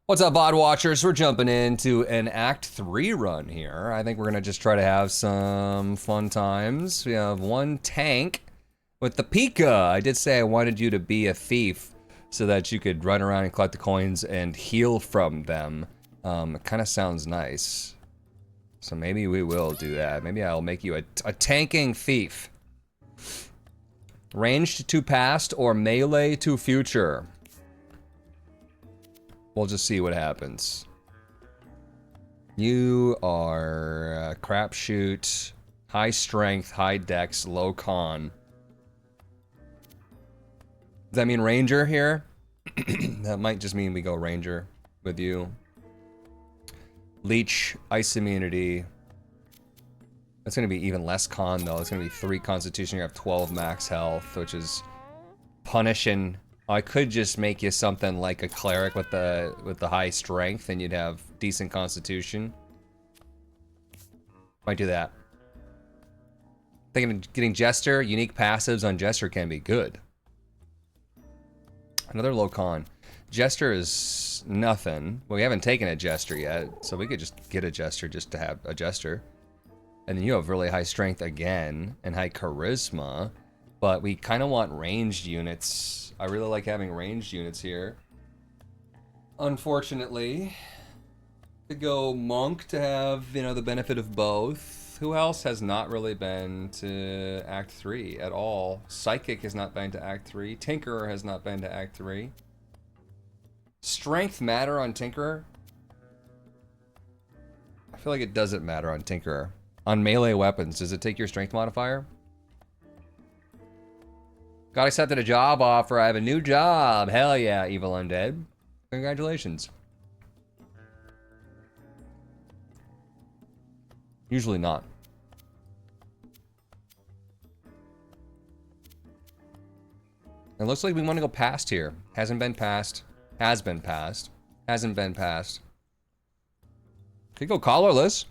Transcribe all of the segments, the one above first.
What's up, VOD watchers? We're jumping into an Act 3 run here. I think we're gonna just try to have some fun times. We have one tank with the Pika. I did say I wanted you to be a thief so that you could run around and collect the coins and heal from them. It kind of sounds nice. So maybe we will do that. Maybe I'll make you a tanking thief. Ranged to past or melee to future. We'll just see what happens. You are crapshoot, high strength, high dex, low con. Does that mean ranger here? That might just mean we go ranger with you. Leech, ice immunity. That's gonna be even less con though. It's gonna be 3 constitution. You have 12 max health, which is punishing. I could just make you something like a cleric with the high strength, and you'd have decent constitution. Might do that. Thinking of getting Jester. Unique passives on Jester can be good. Another low con. Jester is nothing. Well, we haven't taken a Jester yet, so we could just get a Jester just to have a Jester. And then you have really high strength again, and high charisma. But we kind of want ranged units. I really like having ranged units here. Unfortunately, could go monk to have, you know, the benefit of both. Who else has not really been to Act 3 at all? Psychic has not been to Act 3. Tinkerer has not been to Act 3. Strength matter on Tinkerer? I feel like it doesn't matter on Tinkerer. On melee weapons, does it take your strength modifier? Got accepted a job offer. I have a new job. Hell yeah, Evil Undead. Congratulations. Usually not. It looks like we want to go past here. Hasn't been passed. Has been passed. Hasn't been passed. Could go collarless.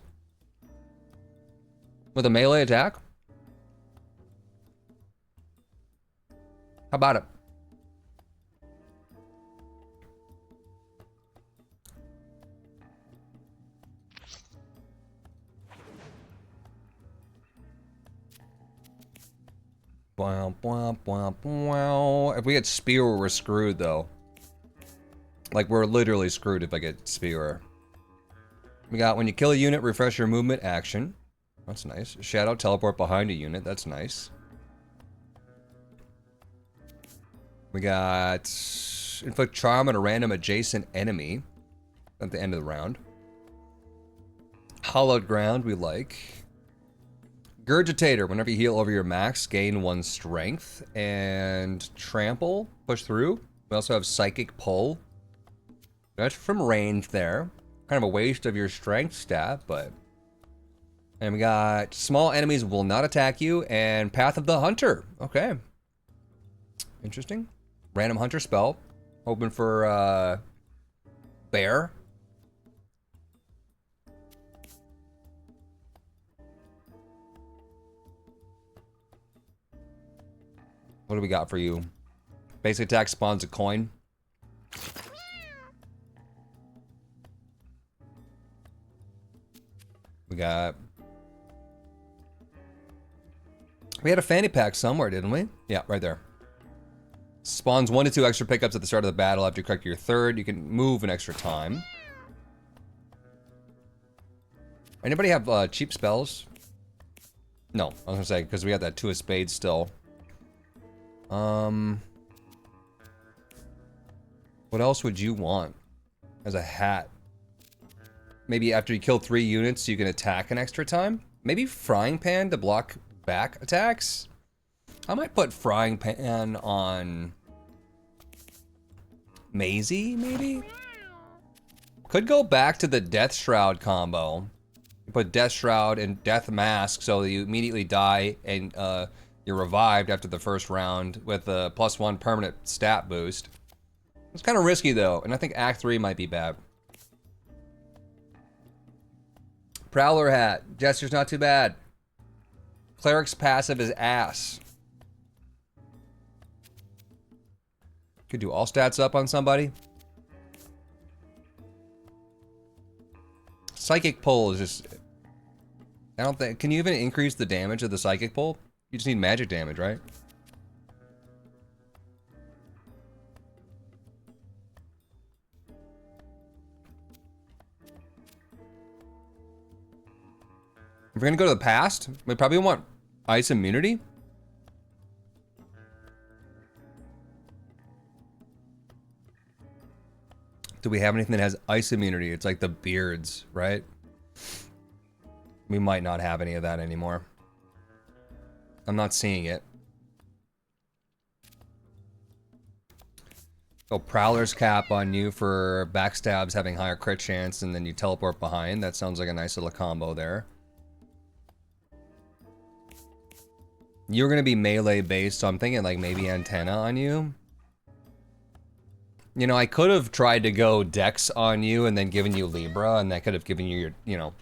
With a melee attack. How about it? Wow, wow, wow, wow. If we get Spear, we're screwed, though. Like, we're literally screwed if I get Spear. We got when you kill a unit, refresh your movement action. That's nice. Shadow, teleport behind a unit. That's nice. We got inflict charm on a random adjacent enemy at the end of the round. Hallowed ground we like. Gurgitator, whenever you heal over your max, gain 1 strength. And trample, push through. We also have psychic pull. That's from range there. Kind of a waste of your strength stat, but. And we got small enemies will not attack you, and Path of the Hunter. Okay. Interesting. Random hunter spell. Hoping for bear. What do we got for you? Basic attack spawns a coin. We got. We had a fanny pack somewhere, didn't we? Yeah, right there. Spawns 1 to 2 extra pickups at the start of the battle. After you collect your 3rd, you can move an extra time. Anybody have cheap spells? No, I was gonna say, because we have that 2 of spades still. What else would you want as a hat? Maybe after you kill 3 units, you can attack an extra time? Maybe frying pan to block back attacks? I might put frying pan on Maisie, maybe? Could go back to the Death Shroud combo. You put Death Shroud and Death Mask so that you immediately die and you're revived after the first round with a +1 permanent stat boost. It's kind of risky though, and I think Act 3 might be bad. Prowler hat. Jester's not too bad. Cleric's passive is ass. Could do all stats up on somebody. Psychic Pull is just... I don't think... Can you even increase the damage of the Psychic Pull? You just need magic damage, right? If we're gonna go to the past, we probably want ice immunity. Do we have anything that has ice immunity? It's like the beards, right? We might not have any of that anymore. I'm not seeing it. Oh, Prowler's Cap on you for backstabs having higher crit chance, and then you teleport behind. That sounds like a nice little combo there. You're gonna be melee based, so I'm thinking like maybe Antenna on you. You know, I could have tried to go Dex on you and then given you Libra, and that could have given you your, you know,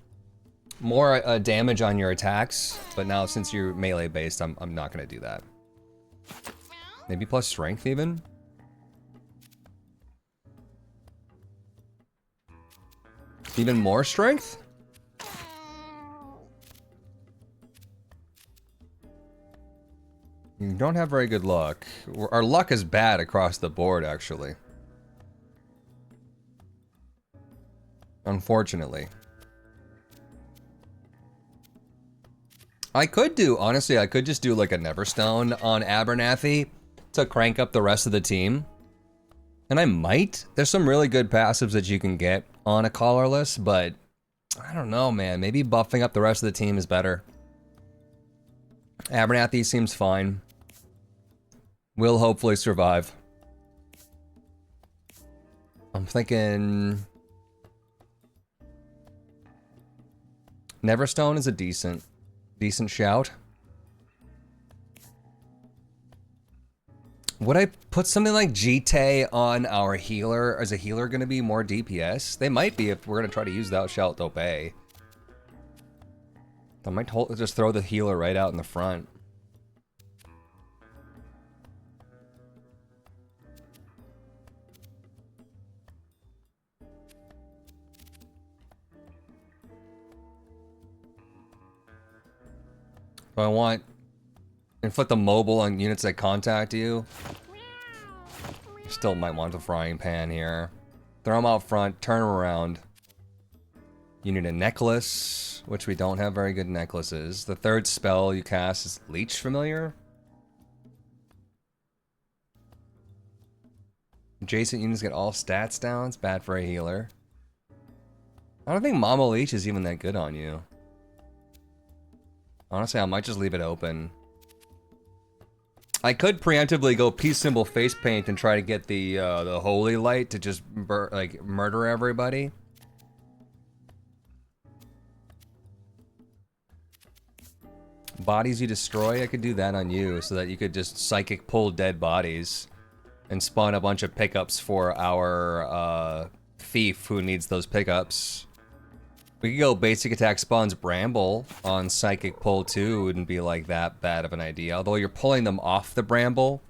more damage on your attacks. But now since you're melee based, I'm not gonna do that. Maybe plus strength even? Even more strength? You don't have very good luck. Our luck is bad across the board, actually. Unfortunately. I could do, honestly, I could just do like a Neverstone on Abernathy to crank up the rest of the team. And I might. There's some really good passives that you can get on a collarless, but I don't know, man. Maybe buffing up the rest of the team is better. Abernathy seems fine. Will hopefully survive. I'm thinking... Neverstone is a decent shout. Would I put something like Jite on our healer? Is a healer going to be more DPS? They might be if we're going to try to use Thou Shalt Obey. I might just throw the healer right out in the front. I want inflict the mobile on units that contact you. Still might want the frying pan here. Throw them out front, turn them around. You need a necklace, which we don't have very good necklaces. The third spell you cast is Leech Familiar. Adjacent units get all stats down. It's bad for a healer. I don't think Mama Leech is even that good on you. Honestly, I might just leave it open. I could preemptively go Peace Symbol Face Paint and try to get the Holy Light to just like murder everybody. Bodies you destroy, I could do that on you so that you could just psychic pull dead bodies and spawn a bunch of pickups for our thief who needs those pickups. We could go basic attack spawns Bramble on Psychic Pull too. It wouldn't be like that bad of an idea. Although you're pulling them off the Bramble.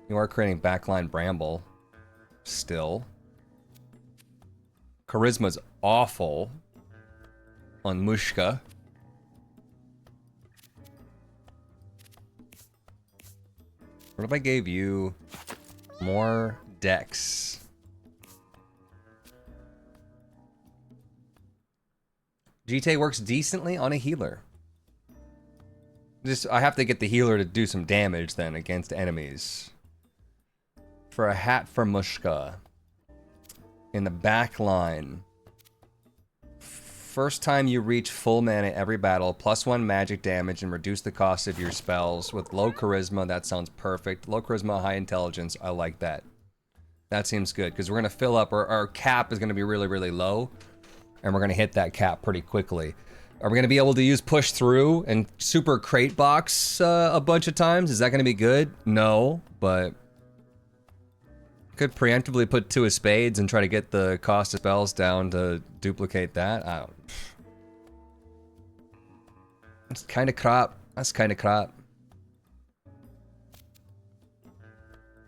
You are creating backline Bramble. Still. Charisma's awful on Mushka. What if I gave you more Dex? Jite works decently on a healer. I have to get the healer to do some damage then against enemies. For a hat for Mushka. In the back line. First time you reach full mana every battle, +1 magic damage and reduce the cost of your spells. With low charisma, that sounds perfect. Low charisma, high intelligence, I like that. That seems good, because we're going to fill up, our cap is going to be really, really low. And we're going to hit that cap pretty quickly. Are we going to be able to use push through and super crate box a bunch of times? Is that going to be good? No, but could preemptively put 2 of spades and try to get the cost of spells down to duplicate that. I don't. That's kind of crap. That's kind of crap.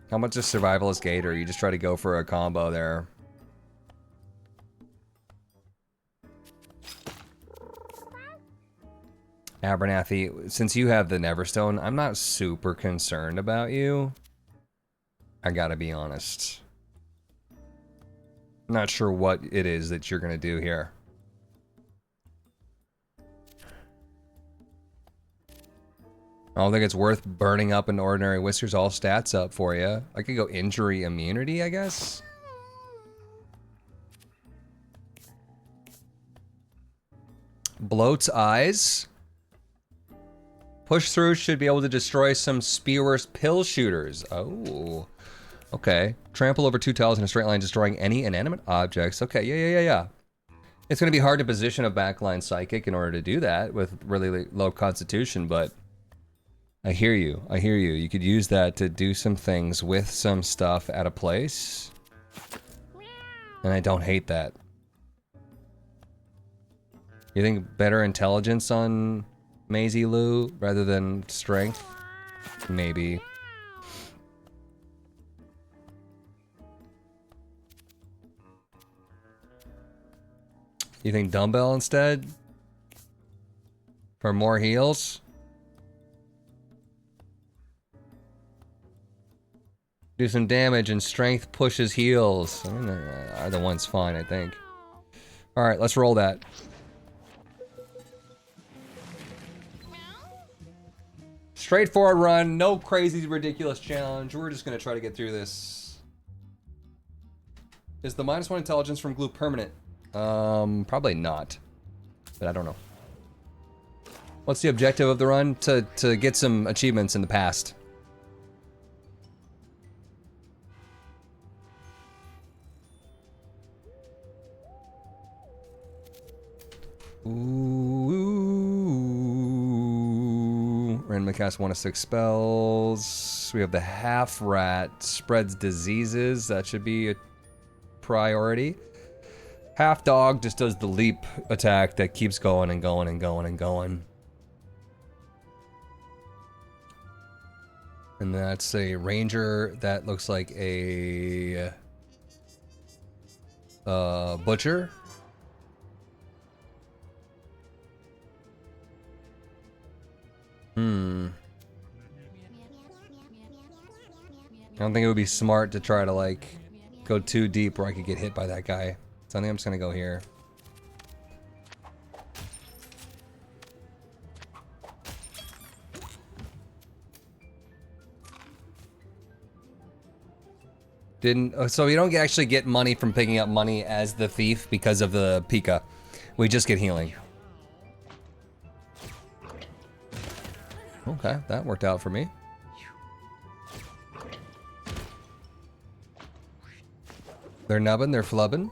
How much is Survivalist Gator? You just try to go for a combo there. Abernathy, since you have the Neverstone, I'm not super concerned about you. I gotta be honest. I'm not sure what it is that you're gonna do here. I don't think it's worth burning up an ordinary Whiskers all stats up for you. I could go injury immunity, I guess. Bloat's eyes. Push through should be able to destroy some Spewer's pill shooters. Oh, okay. Trample over 2 tiles in a straight line, destroying any inanimate objects. Okay, yeah. It's going to be hard to position a backline psychic in order to do that with really low constitution, but I hear you. I hear you. You could use that to do some things with some stuff at a place, and I don't hate that. You think better intelligence on Maisie Lou rather than strength? Maybe. You think dumbbell instead? For more heals? Do some damage and strength pushes heals. I mean, either one's fine, I think. Alright, let's roll that. Straightforward run, no crazy ridiculous challenge. We're just gonna try to get through this. Is the -1 intelligence from glue permanent? Probably not. But I don't know. What's the objective of the run? To get some achievements in the past. Ooh. Randomly cast 1 of 6 spells. We have the half rat, spreads diseases. That should be a priority. Half dog just does the leap attack that keeps going and going and going and going. And that's a ranger that looks like a butcher. I don't think it would be smart to try to like go too deep where I could get hit by that guy. So I think I'm just gonna go here. So you don't actually get money from picking up money as the thief because of the Pika. We just get healing. Okay, that worked out for me. They're nubbin', they're flubbin'.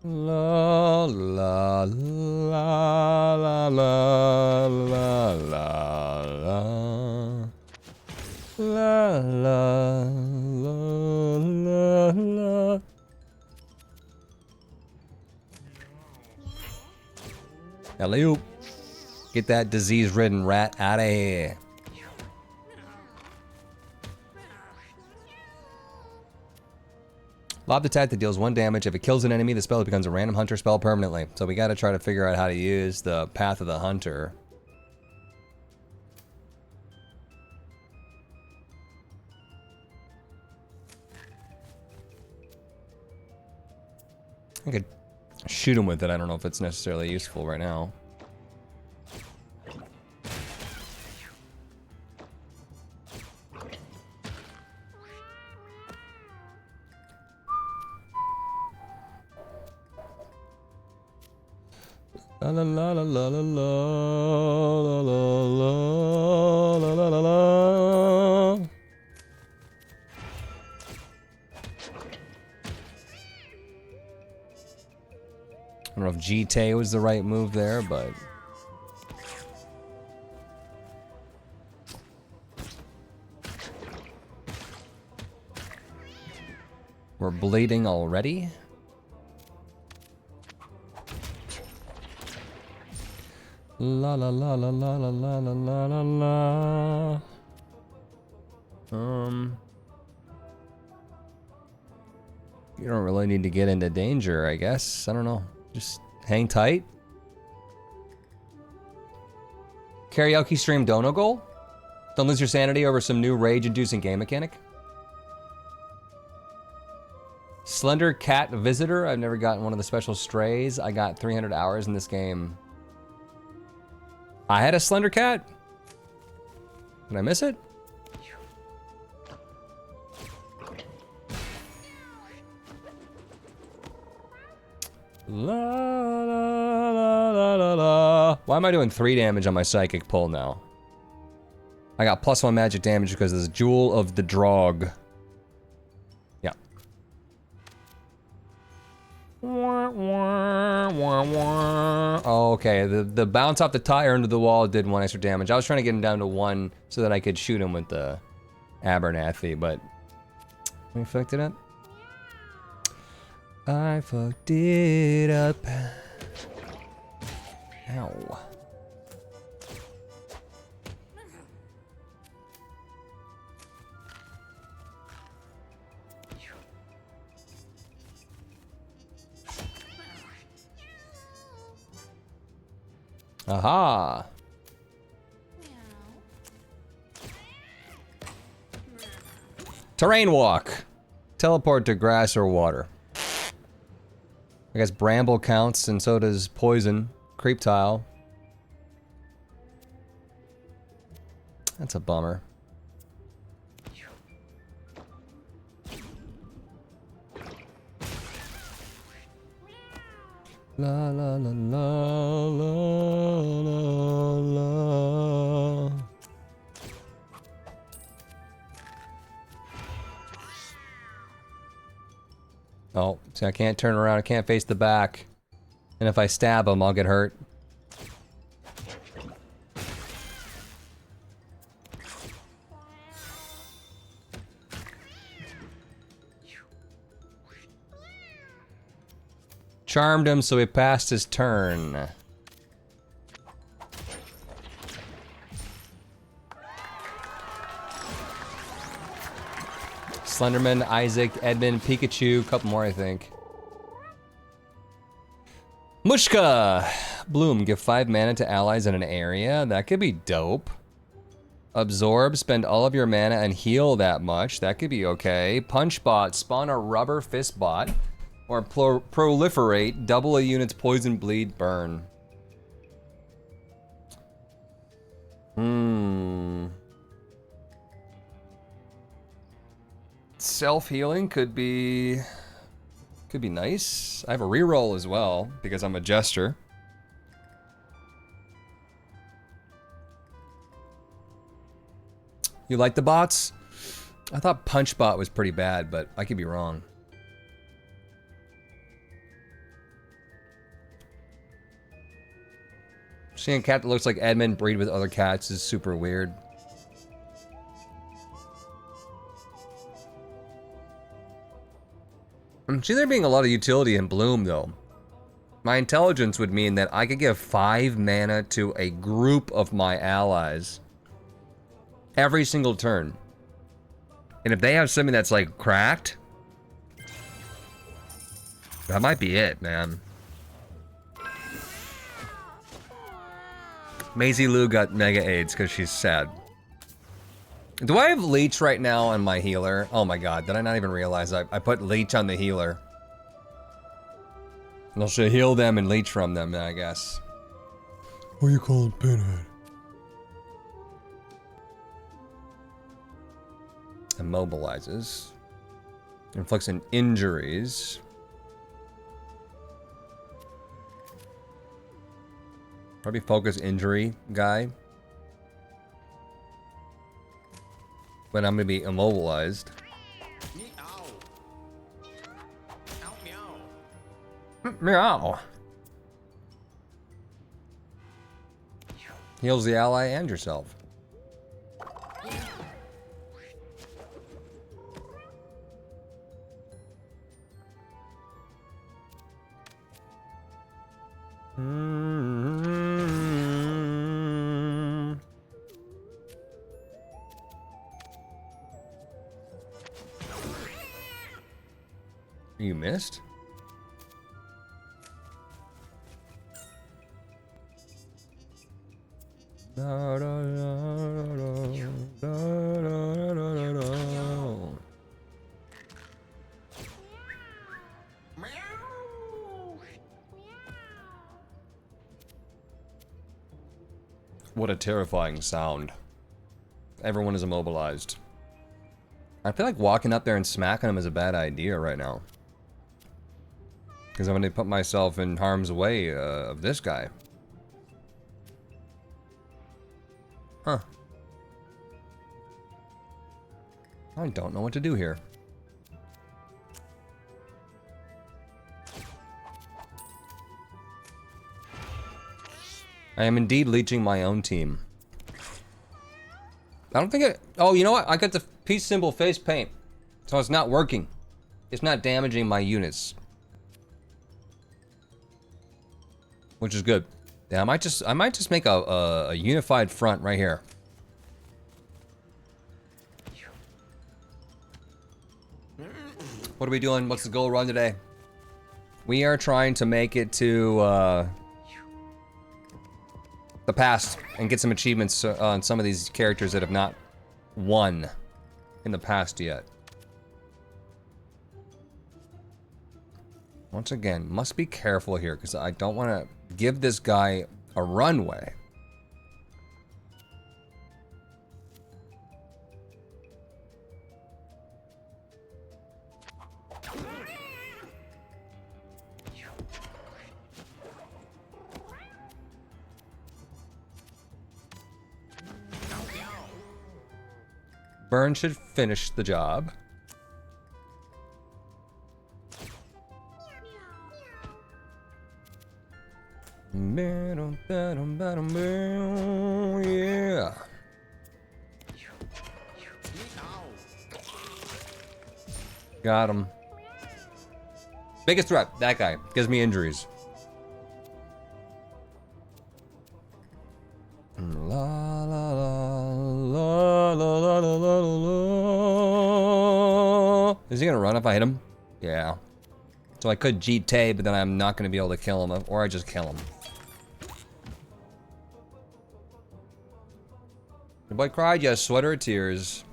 La la la la la la la la la la la. Alley-oop. Get that disease-ridden rat out of here. Lob attack that deals 1 damage. If it kills an enemy, the spell becomes a random hunter spell permanently. So we gotta try to figure out how to use the Path of the Hunter. I could shoot him with it. I don't know if it's necessarily useful right now. La la la la la la la la la la la la. I don't know if G-Tay was the right move there, but we're bleeding already. La la la la la la la la la la. You don't really need to get into danger, I guess. I don't know. Just hang tight. Karaoke stream dono goal? Don't lose your sanity over some new rage-inducing game mechanic. Slender Cat Visitor. I've never gotten one of the special strays. I got 300 hours in this game. I had a Slender Cat? Did I miss it? La, la, la, la, la, la. Why am I doing 3 damage on my psychic pull now? I got +1 magic damage because of this Jewel of the Drog. Yeah. Oh, okay, the bounce off the tire into the wall did 1 extra damage. I was trying to get him down to 1 so that I could shoot him with the Abernathy, but we fucked it up. I fucked it up. Ow. Aha! Terrain walk. Teleport to grass or water. I guess bramble counts, and so does poison. Creep tile. That's a bummer. La la la la la la la. Oh, see, I can't turn around. I can't face the back. And if I stab him, I'll get hurt. Charmed him, so he passed his turn. Slenderman, Isaac, Edmund, Pikachu, couple more, I think. Mushka! Bloom, give 5 mana to allies in an area. That could be dope. Absorb, spend all of your mana and heal that much. That could be okay. Punch bot, spawn a rubber fist bot. Or proliferate, double a unit's poison, bleed, burn. Self-healing could be nice. I have a reroll as well, because I'm a jester. You like the bots? I thought Punch Bot was pretty bad, but I could be wrong. Seeing a cat that looks like Edmund breed with other cats is super weird. I'm seeing there being a lot of utility in Bloom, though. My intelligence would mean that I could give 5 mana to a group of my allies every single turn. And if they have something that's, like, cracked, that might be it, man. Maisie Lou got Mega AIDS because she's sad. Do I have Leech right now on my healer? Oh my god, did I not even realize I put Leech on the healer. And I should heal them and Leech from them, I guess. What are you calling Pinhead? Immobilizes. Inflicts an injuries. Probably focus injury guy. But I'm gonna be immobilized. Meow. Heals the ally and yourself. You missed? What a terrifying sound. Everyone is immobilized. I feel like walking up there and smacking him is a bad idea right now. Because I'm going to put myself in harm's way of this guy. Huh. I don't know what to do here. I am indeed leeching my own team. I don't think it... Oh, you know what? I got the peace symbol face paint. So it's not working. It's not damaging my units. Which is good. Yeah, I might just make a unified front right here. What are we doing? What's the goal run today? We are trying to make it to the past and get some achievements on some of these characters that have not won in the past yet. Once again, must be careful here because I don't want to give this guy a runway. Burn should finish the job. Yeah. Got him. Biggest threat, that guy. Gives me injuries. La la la la la la la la la. Is he gonna run if I hit him? Yeah. So I could GT, but then I'm not gonna be able to kill him, or I just kill him. The boy cried, yes, sweater of tears.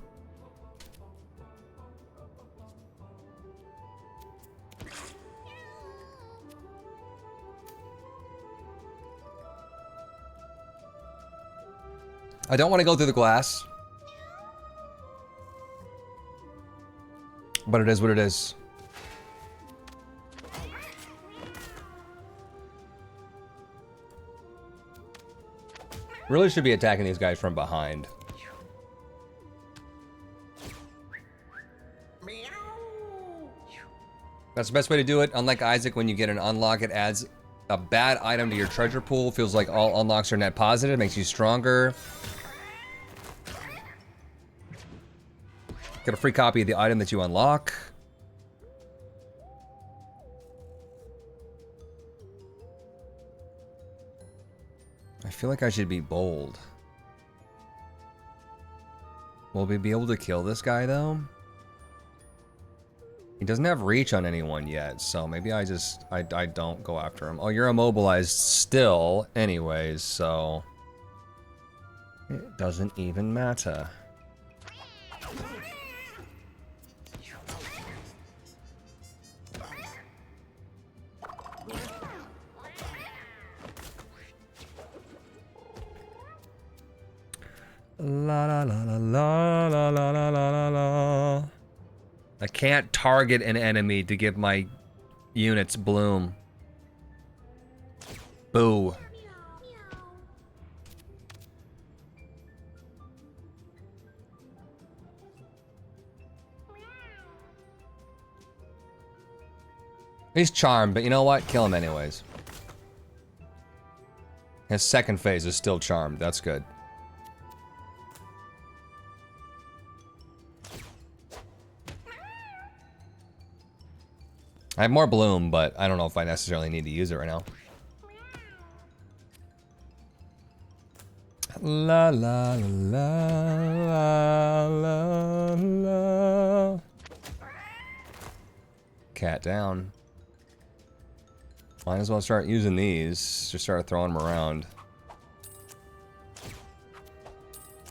I don't want to go through the glass. But it is what it is. Really should be attacking these guys from behind. That's the best way to do it. Unlike Isaac, when you get an unlock, it adds a bad item to your treasure pool. Feels like all unlocks are net positive. Makes you stronger. Get a free copy of the item that you unlock. I feel like I should be bold. Will we be able to kill this guy, though? He doesn't have reach on anyone yet, so maybe I don't go after him. Oh, you're immobilized still, anyways, so... It doesn't even matter. La la la la la la la la la la. I can't target an enemy to give my units bloom. Boo. He's charmed, but you know what? Kill him anyways. His second phase is still charmed. That's good. I have more bloom, but I don't know if I necessarily need to use it right now. La la la la la la. Cat down. Might as well start using these. Just start throwing them around.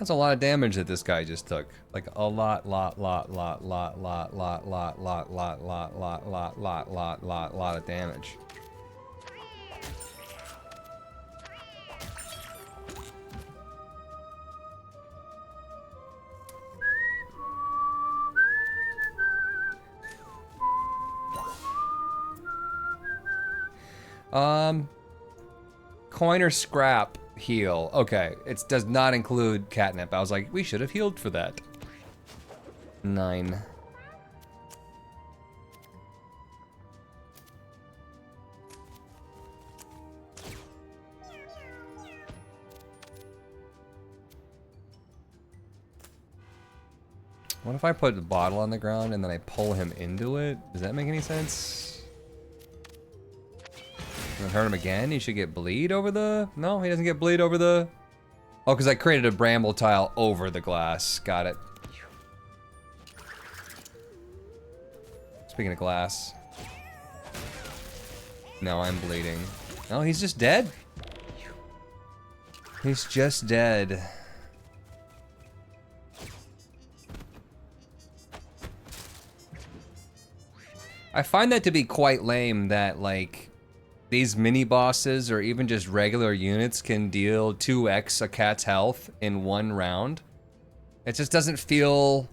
That's a lot of damage that this guy just took. Like a lot of damage. Coin or scrap heal. Okay, it does not include catnip. I was like, we should have healed for that. 9. What if I put the bottle on the ground and then I pull him into it? Does that make any sense? And hurt him again? He should get bleed over the... No, he doesn't get bleed over the... Oh, because I created a bramble tile over the glass. Got it. Speaking of glass. No, I'm bleeding. No, he's just dead. He's just dead. I find that to be quite lame that, like, these mini bosses or even just regular units can deal 2x a cat's health in one round. It just doesn't feel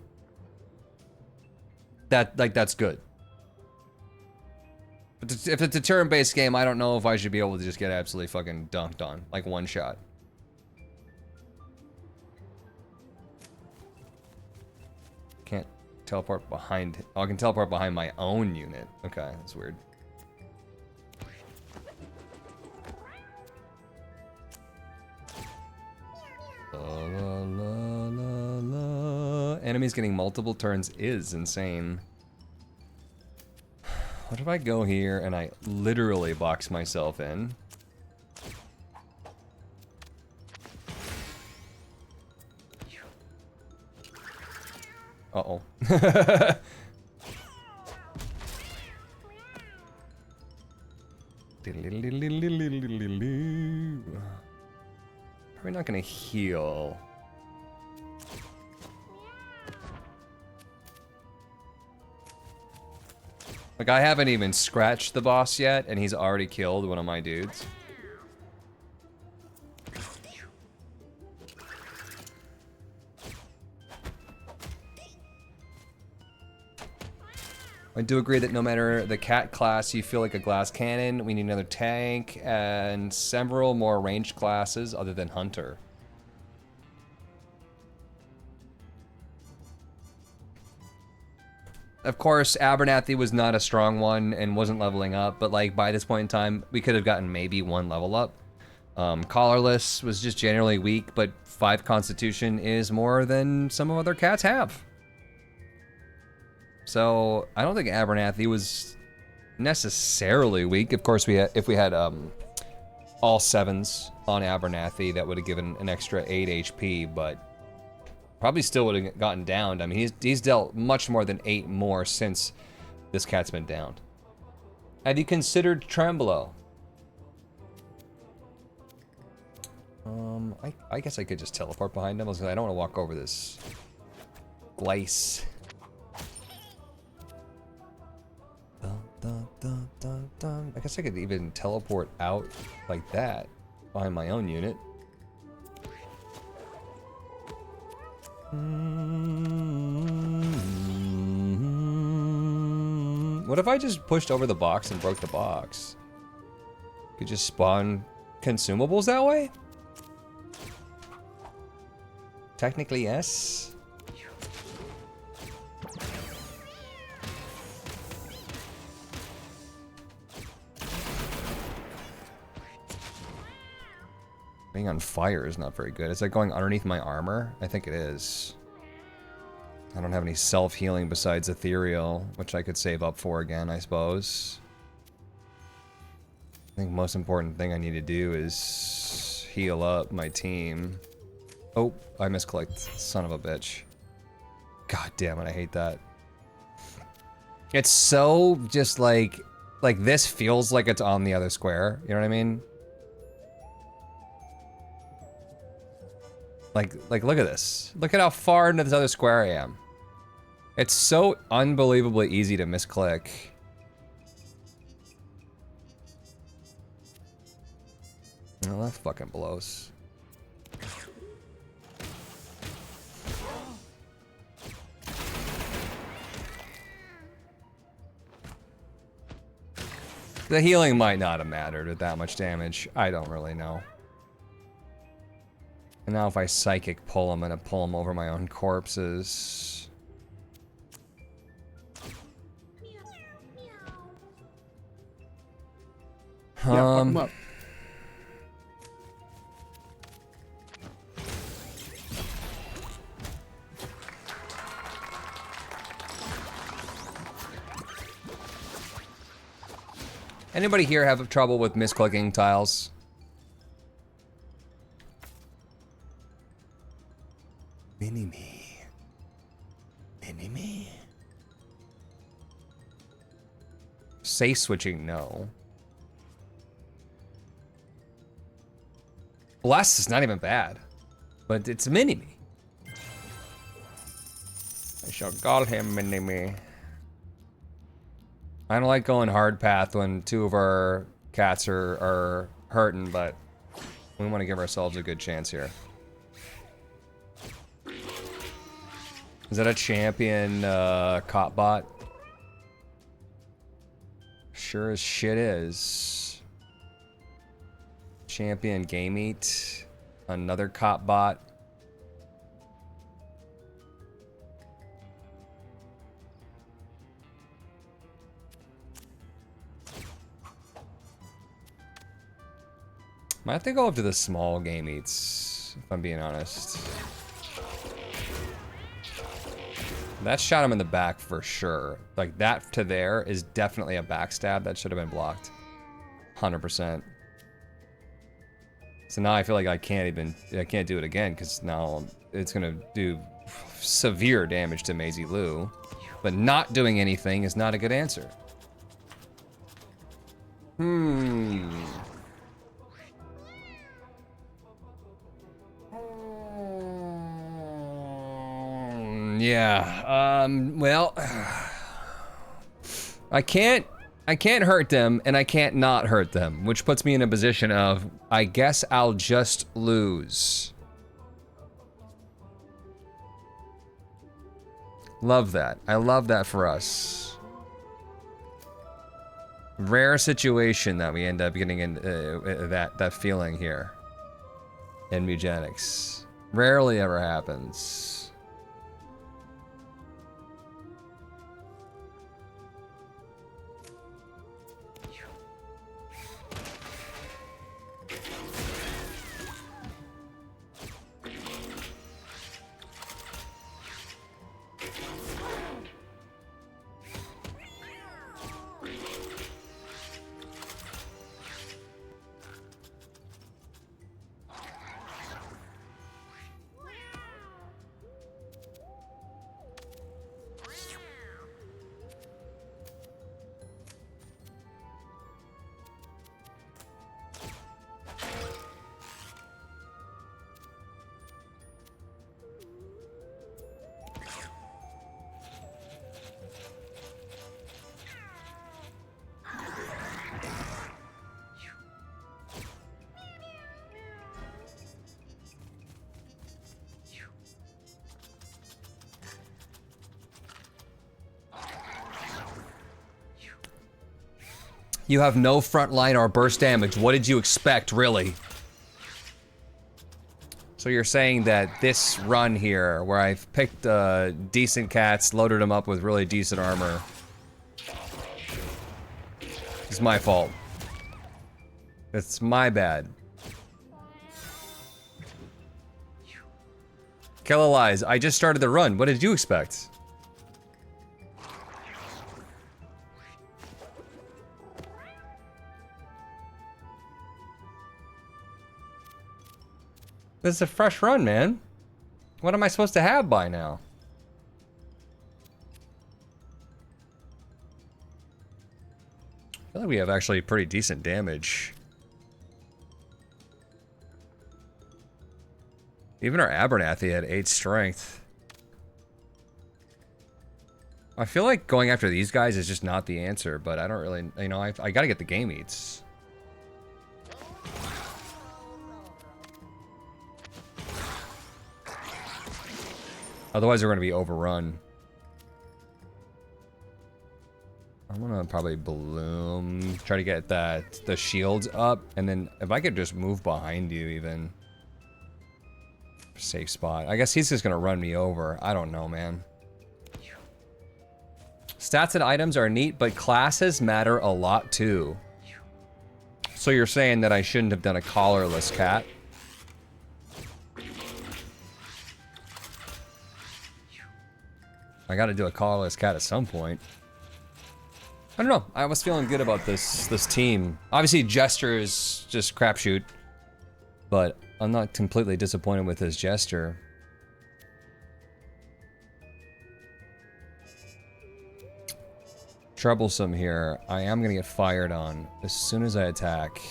that like that's good. But if it's a turn-based game, I don't know if I should be able to just get absolutely fucking dunked on, like one shot. Can't teleport behind. Oh, I can teleport behind my own unit. Okay, that's weird. La, la, la, la. Enemies getting multiple turns is insane. What if I go here and I literally box myself in? Uh-oh. Probably not gonna heal. Like, I haven't even scratched the boss yet, and he's already killed one of my dudes. I do agree that no matter the cat class, you feel like a glass cannon. We need another tank and several more ranged classes other than hunter. Of course, Abernathy was not a strong one and wasn't leveling up, but like by this point in time, we could have gotten maybe 1 level up. Collarless was just generally weak, but 5 constitution is more than some of other cats have. So I don't think Abernathy was necessarily weak. Of course, if we had all 7s on Abernathy, that would have given an extra 8 HP, but probably still would have gotten downed. I mean, he's dealt much more than 8 more since this cat's been downed. Have you considered Tremblo? I guess I could just teleport behind him. I don't want to walk over this glace. Dun, dun, dun, dun. I guess I could even teleport out like that behind my own unit. What if I just pushed over the box and broke the box? Could just spawn consumables that way? Technically, yes. Being on fire is not very good. Is that going underneath my armor? I think it is. I don't have any self-healing besides ethereal, which I could save up for again, I suppose. I think the most important thing I need to do is heal up my team. Oh, I misclicked. Son of a bitch. God damn it, I hate that. It's so just like this feels like it's on the other square. You know what I mean? Like, look at this. Look at how far into this other square I am. It's so unbelievably easy to misclick. Oh, that fucking blows. The healing might not have mattered with that much damage. I don't really know. And now if I psychic pull, I'm gonna pull them over my own corpses. Yeah, fuck 'em up. Anybody here have trouble with misclicking tiles? Mini-me. Mini-me. Safe switching, no. Bless is not even bad. But it's mini-me. I shall call him mini-me. I don't like going hard path when two of our cats are hurting, but we want to give ourselves a good chance here. Is that a champion cop bot? Sure as shit is. Champion game eat. Another cop bot. Might have to go up to the small game eats, if I'm being honest. That shot him in the back for sure. Like, that to there is definitely a backstab. That should have been blocked. 100%. So now I feel like I can't do it again, because now it's gonna do severe damage to Maisie Lou. But not doing anything is not a good answer. Yeah, well, I can't hurt them, and I can't not hurt them, which puts me in a position of, I guess I'll just lose. Love that. I love that for us. Rare situation that we end up getting in that feeling here in Mewgenics. Rarely ever happens. You have no front line or burst damage. What did you expect, really? So you're saying that this run here, where I've picked decent cats, loaded them up with really decent armor, is my fault. It's my bad. Kill Lies, I just started the run. What did you expect? This is a fresh run, man. What am I supposed to have by now? I feel like we have actually pretty decent damage. Even our Abernathy had 8 strength. I feel like going after these guys is just not the answer, but I don't really, you know, I gotta get the game eats. Otherwise, we're gonna be overrun. I'm gonna probably bloom, try to get the shields up, and then if I could just move behind you even. Safe spot. I guess he's just gonna run me over. I don't know, man. Stats and items are neat, but classes matter a lot too. So you're saying that I shouldn't have done a collarless cat? I gotta do a collarless cat at some point. I don't know. I was feeling good about this team. Obviously, Jester is just crapshoot, but I'm not completely disappointed with his Jester. Troublesome here. I am gonna get fired on as soon as I attack.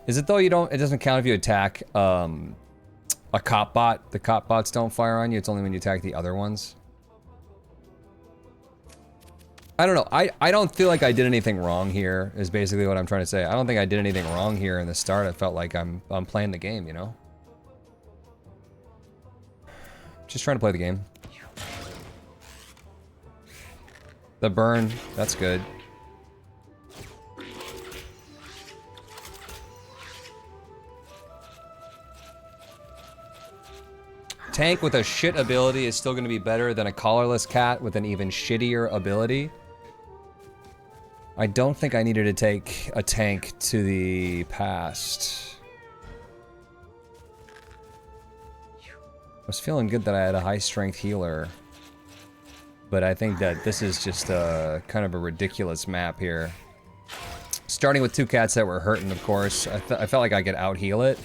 Is it though you don't? It doesn't count if you attack a cop bot. The cop bots don't fire on you. It's only when you attack the other ones. I don't know. I don't feel like I did anything wrong here. Is basically what I'm trying to say. I don't think I did anything wrong here in the start. I felt like I'm playing the game. You know. Just trying to play the game. The burn, that's good. Tank with a shit ability is still going to be better than a collarless cat with an even shittier ability. I don't think I needed to take a tank to the past. I was feeling good that I had a high strength healer. But I think that this is just a kind of a ridiculous map here. Starting with 2 cats that were hurting, of course. I felt like I could out-heal it.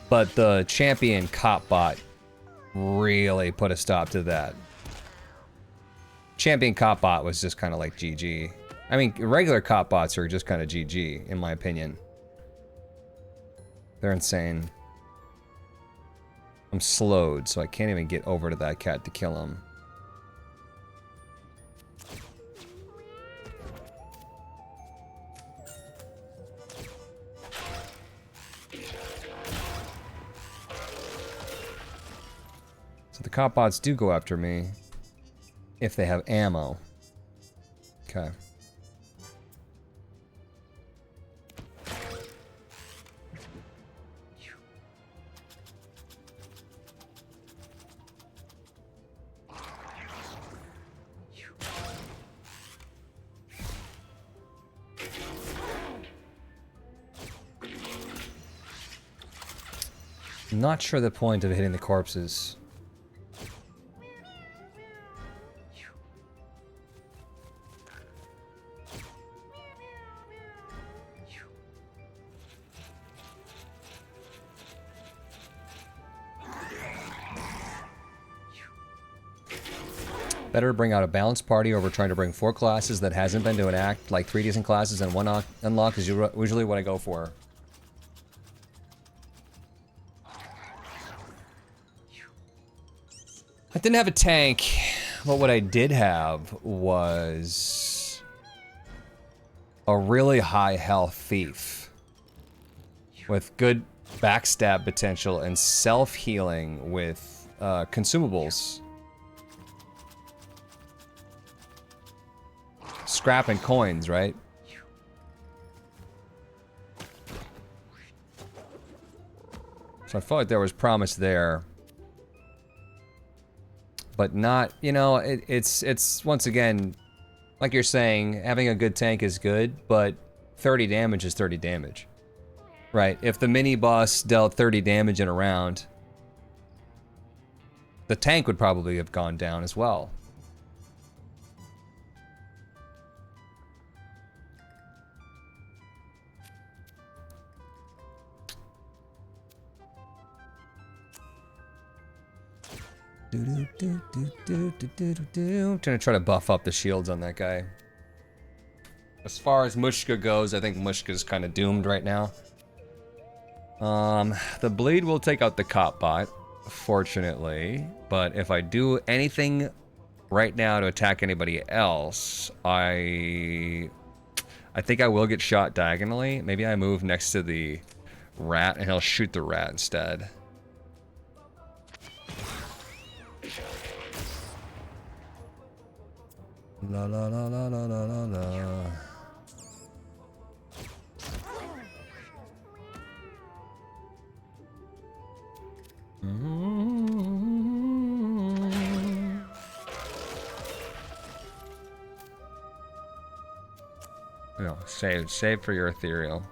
But the champion cop bot really put a stop to that. Champion cop bot was just kind of like GG. I mean, regular cop bots are just kind of GG, in my opinion. They're insane. I'm slowed, so I can't even get over to that cat to kill him. So the cop bots do go after me if they have ammo. Okay. I'm not sure the point of hitting the corpses. Better to bring out a balanced party over trying to bring 4 classes that hasn't been to an act, like 3 decent classes and 1 unlock is usually what I go for. I didn't have a tank, but what I did have was a really high health thief with good backstab potential and self-healing with consumables. Scrap and coins, right? So I felt like there was promise there. But not, you know, it's once again, like you're saying, having a good tank is good, but 30 damage is 30 damage. Right? If the mini boss dealt 30 damage in a round, the tank would probably have gone down as well. I'm trying to try to buff up the shields on that guy. As far as Mushka goes, I think Mushka's kind of doomed right now. The bleed will take out the cop bot, fortunately. But if I do anything right now to attack anybody else, I think I will get shot diagonally. Maybe I move next to the rat and he'll shoot the rat instead. La la la la la la la la. No, save for your ethereal.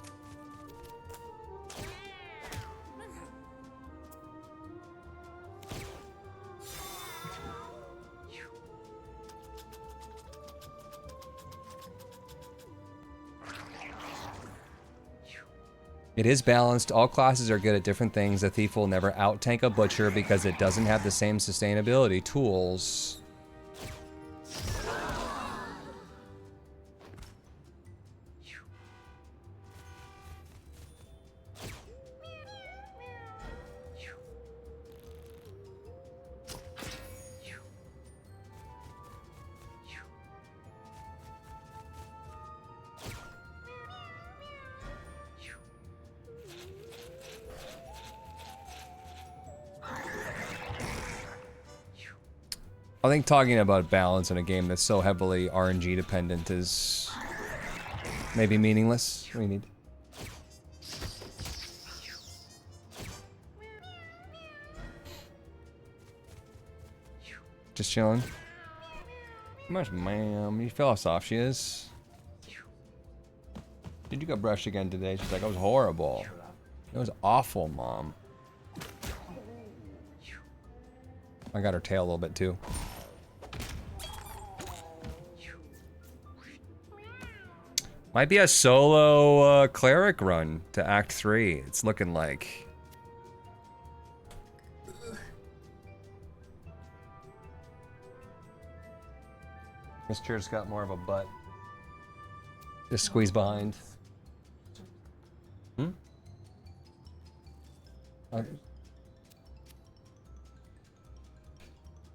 It is balanced. All classes are good at different things. A thief will never out-tank a butcher because it doesn't have the same sustainability tools. I think talking about balance in a game that's so heavily RNG dependent is maybe meaningless. What do you need? Just chilling. How much, ma'am? You feel how soft she is. Did you go brush again today? She's like, it was horrible. It was awful, Mom. I got her tail a little bit too. Might be a solo cleric run to Act 3. It's looking like. This chair's got more of a butt. Just squeeze behind. Hmm?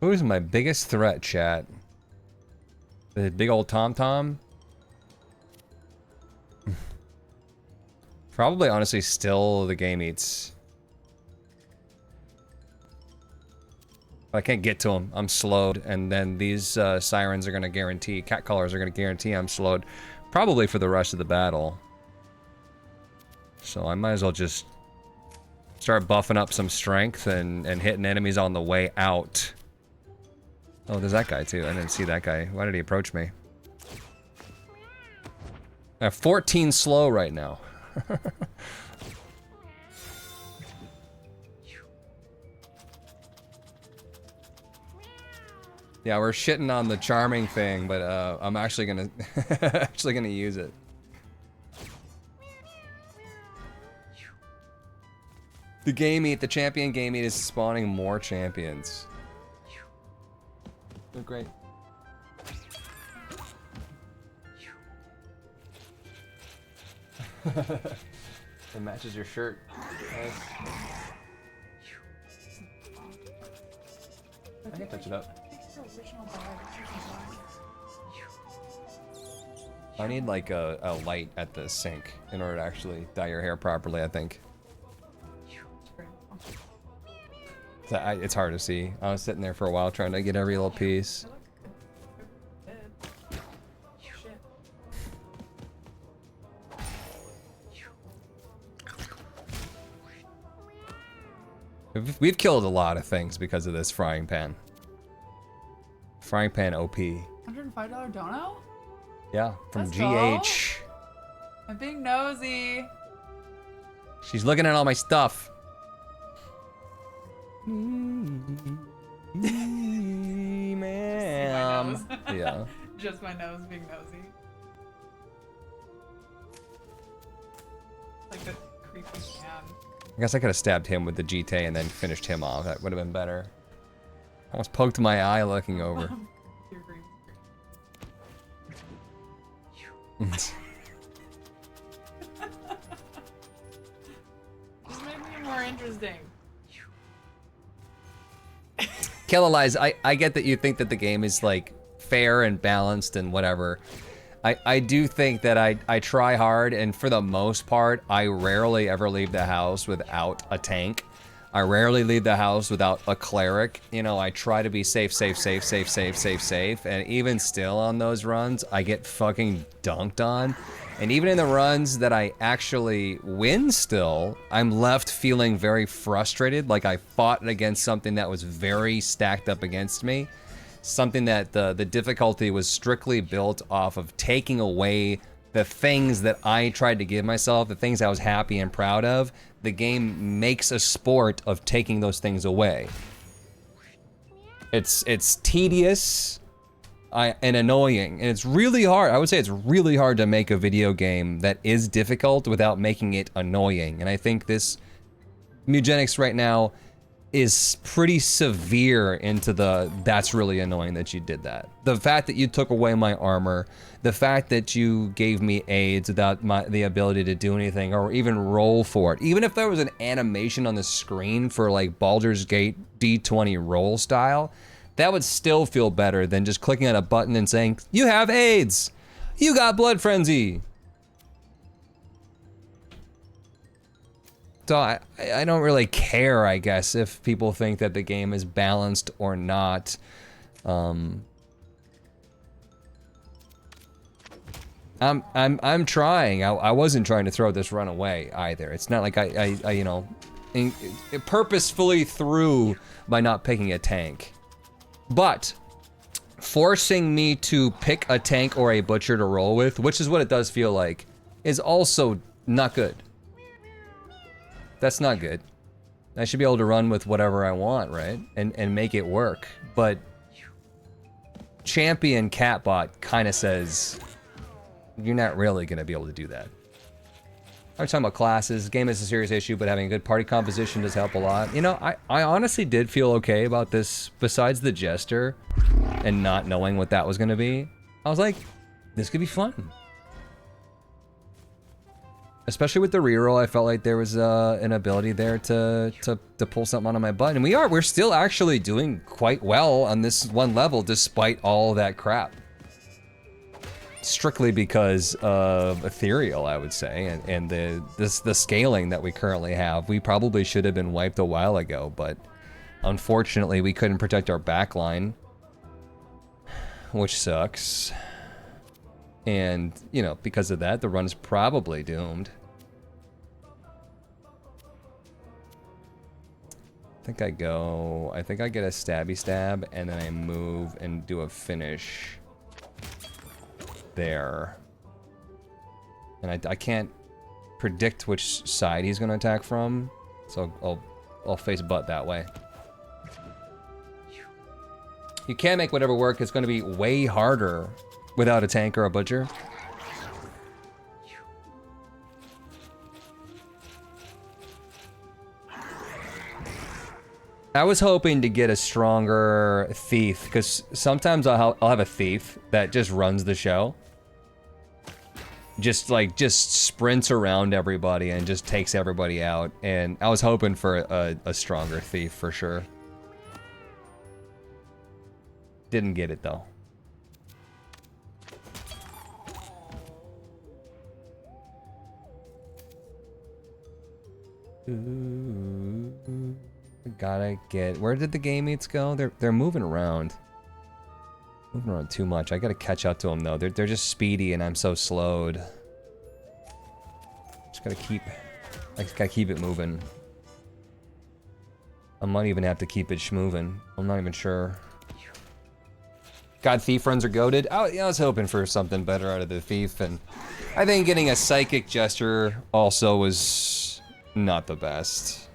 Who's my biggest threat, chat? The big old Tom? Probably, honestly, still the game eats. I can't get to him. I'm slowed, and then these sirens are going to guarantee, cat callers are going to guarantee I'm slowed, probably for the rest of the battle. So I might as well just start buffing up some strength and hitting enemies on the way out. Oh, there's that guy too. I didn't see that guy. Why did he approach me? I have 14 slow right now. Yeah, we're shitting on the charming thing, but I'm actually gonna use it. The game eat, the champion game eat is spawning more champions. They're great. It matches your shirt. Nice. I can touch it up. I need like a light at the sink in order to actually dye your hair properly, I think. It's hard to see. I was sitting there for a while trying to get every little piece. We've killed a lot of things because of this frying pan. Frying pan OP. $105 dono? Yeah, from Let's GH. go. I'm being nosy. She's looking at all my stuff. Ma'am. Yeah. Just my nose being nosy. Like the creepy can. I guess I could have stabbed him with the GT and then finished him off. That would have been better. Almost poked my eye looking over. Your green screen. interesting. Kill Eliza, I get that you think that the game is like fair and balanced and whatever. I do think that I try hard, and for the most part, I rarely ever leave the house without a tank. I rarely leave the house without a cleric. You know, I try to be safe, and even still on those runs, I get fucking dunked on. And even in the runs that I actually win still, I'm left feeling very frustrated, like I fought against something that was very stacked up against me. Something that the difficulty was strictly built off of taking away the things that I tried to give myself, the things I was happy and proud of. The game makes a sport of taking those things away. It's tedious and annoying, and it's really hard. I would say it's really hard to make a video game that is difficult without making it annoying. And I think this Mewgenics right now is pretty severe into the that's really annoying that you did that. The fact that you took away my armor, the fact that you gave me aids without the ability to do anything or even roll for it. Even if there was an animation on the screen for like Baldur's Gate D20 roll style, that would still feel better than just clicking on a button and saying, you have AIDS, you got blood frenzy. So I don't really care, I guess, if people think that the game is balanced or not. I'm trying. I wasn't trying to throw this run away either. It's not like I you know, purposefully threw by not picking a tank. But forcing me to pick a tank or a butcher to roll with, which is what it does feel like, is also not good. That's not good. I should be able to run with whatever I want, right? And make it work. But Champion Catbot kind of says, you're not really going to be able to do that. I'm talking about classes. The game is a serious issue, but having a good party composition does help a lot. You know, I honestly did feel okay about this, besides the Jester and not knowing what that was going to be. I was like, this could be fun. Especially with the reroll, I felt like there was an ability there to pull something out of my butt. And we're still actually doing quite well on this one level, despite all that crap. Strictly because of Ethereal, I would say, and the scaling that we currently have. We probably should have been wiped a while ago, but unfortunately we couldn't protect our backline, which sucks. And, you know, because of that, the run is probably doomed. I think I get a stabby stab, and then I move and do a finish there. And I can't predict which side he's gonna attack from, so I'll face butt that way. You can make whatever work. It's gonna be way harder without a tank or a butcher. I was hoping to get a stronger thief, because sometimes I'll have a thief that just runs the show. Just sprints around everybody and just takes everybody out. And I was hoping for a stronger thief for sure. Didn't get it though. Ooh, gotta get. Where did the game eats go? They're moving around. Moving around too much. I gotta catch up to them though. They're just speedy and I'm so slowed. I just gotta keep it moving. I might even have to keep it schmoving. I'm not even sure. God, thief runs are goated. Yeah, I was hoping for something better out of the thief, and I think getting a psychic jester also was not the best.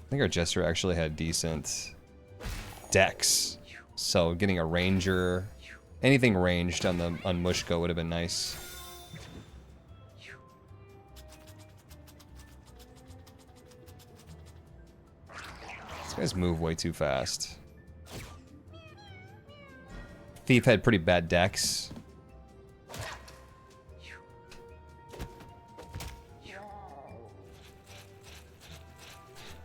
I think our jester actually had decent dex, so getting a ranger, anything ranged on Mushko would have been nice. These guys move way too fast. Thief had pretty bad dex.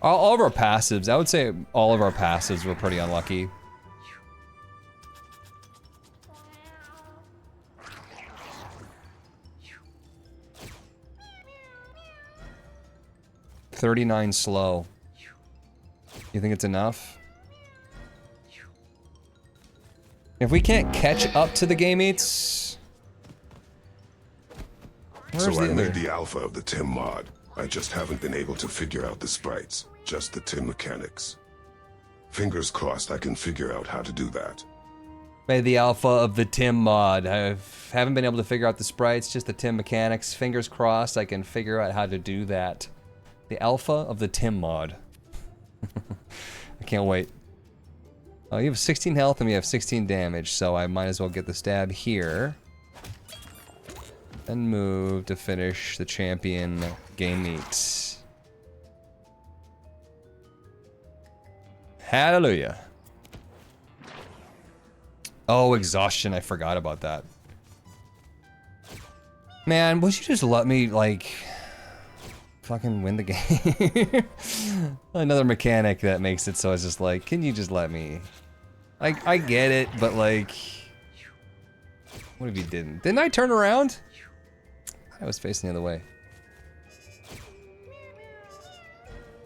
All of our passives, I would say all of our passives were pretty unlucky. $39 slow. You think it's enough? If we can't catch up to the game mates... So I made the alpha of the Tim mod. I just haven't been able to figure out the sprites. Just the Tim mechanics. Fingers crossed I can figure out how to do that. Made the alpha of the Tim mod. I haven't been able to figure out the sprites, just the Tim mechanics. Fingers crossed I can figure out how to do that. The alpha of the Tim mod. I can't wait. Oh, you have 16 health and we have 16 damage, so I might as well get the stab here. And move to finish the champion game meet. Hallelujah. Oh, exhaustion. I forgot about that. Man, would you just let me, like, fucking win the game? Another mechanic that makes it so it's just like, can you just let me? I get it, but like, what if you didn't? Didn't I turn around? I was facing the other way.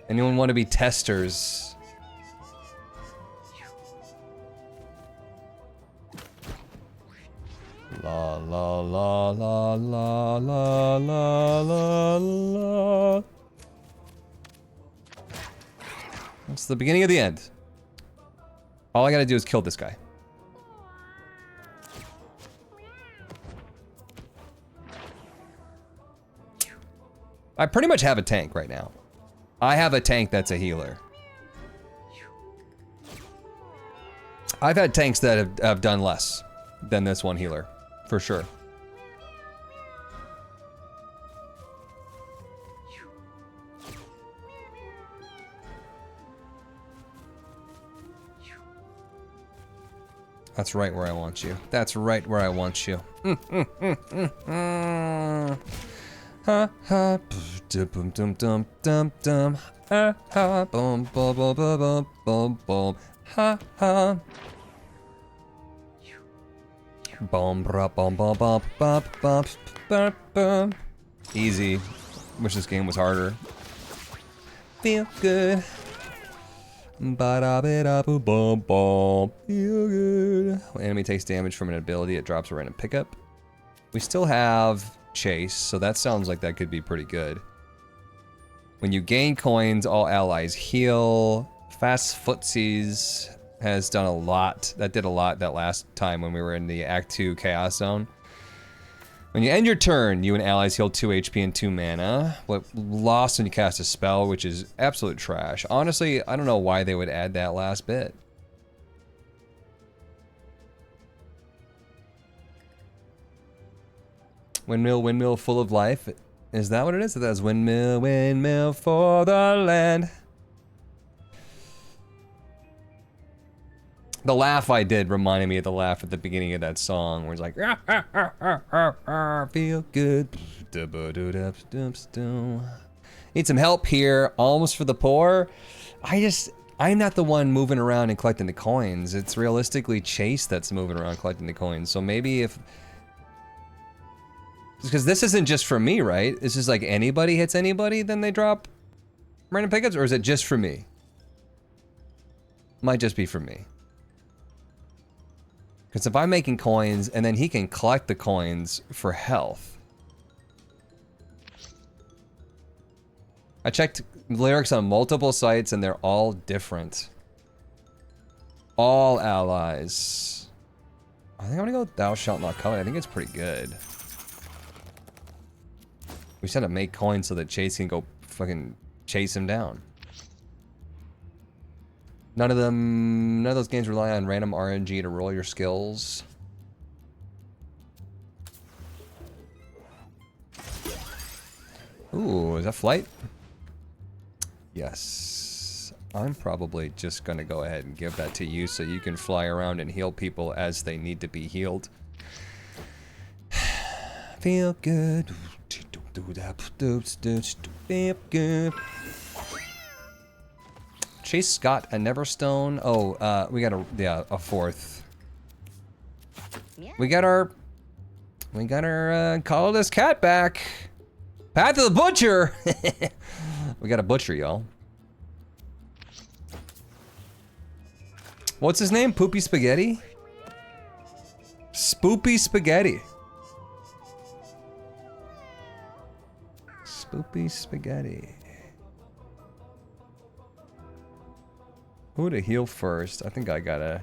Anyone want to be testers? La la la la la la la la la. That's the beginning of the end. All I gotta do is kill this guy. I pretty much have a tank right now. I have a tank that's a healer. I've had tanks that have done less than this one healer, for sure. That's right where I want you. That's right where I want you. Ha ha, dum dum dum dum dum. Ha ha, boom boom boom boom boom boom. Ha ha. Boom bum bum bum bum bum bum bum bum. Easy. Wish this game was harder. Feel good. Ba-da-ba-da-boo-bum-bum. Feel good. When enemy takes damage from an ability, it drops a random pickup. We still have chase, so that sounds like that could be pretty good. When you gain coins, all allies heal. Fast footsies has done a lot. That did a lot that last time when we were in the Act 2 Chaos Zone. When you end your turn, you and allies heal 2 HP and 2 mana. What lost when you cast a spell, which is absolute trash. Honestly, I don't know why they would add that last bit. Windmill, windmill full of life. Is that what it is? That's windmill, windmill for the land. The laugh I did reminded me of the laugh at the beginning of that song, where it's like, feel good. Need some help here, almost for the poor. I'm not the one moving around and collecting the coins. It's realistically Chase that's moving around collecting the coins. So maybe if... Because this isn't just for me, right? It's just like anybody hits anybody, then they drop random pickups, or is it just for me? Might just be for me. Because if I'm making coins, and then he can collect the coins for health. I checked lyrics on multiple sites, and they're all different. All allies. I think I'm gonna go with Thou Shalt Not Covet. I think it's pretty good. We just had to make coins so that Chase can go fucking chase him down. None of those games rely on random RNG to roll your skills. Ooh, is that flight? Yes. I'm probably just gonna go ahead and give that to you so you can fly around and heal people as they need to be healed. Feel good. Feel good. Chase got a Neverstone. Oh, we got a fourth. We got our call this cat back. Path of the Butcher. We got a butcher, y'all. What's his name? Poopy Spaghetti? Spoopy Spaghetti. Spoopy Spaghetti. Who to heal first? I think I gotta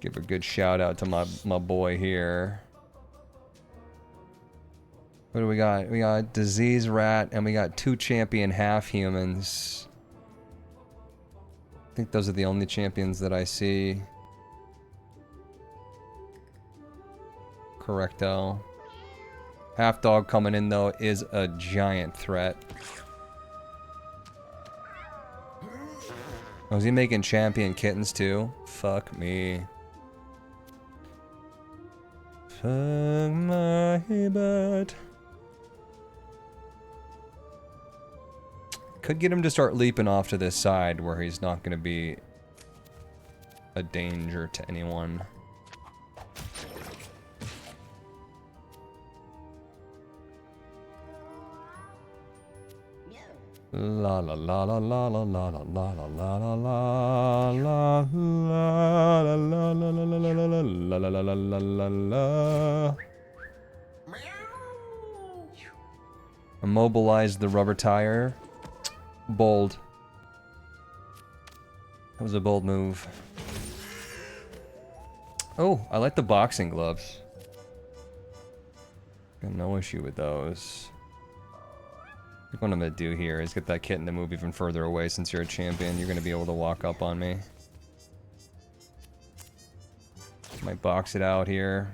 give a good shout out to my boy here. What do we got? We got Disease Rat and we got 2 champion half humans. I think those are the only champions that I see. Correcto. Half dog coming in though is a giant threat. Oh, is he making champion kittens too? Fuck me. Fuck my butt. Could get him to start leaping off to this side where he's not gonna be a danger to anyone. La la la la la la la la la la la la la la la la la. Immobilize the rubber tire. Bold. That was a bold move. Oh, I like the boxing gloves. Got no issue with those. I think what I'm gonna do here is get that kitten to move even further away. Since you're a champion, you're gonna be able to walk up on me. Might box it out here.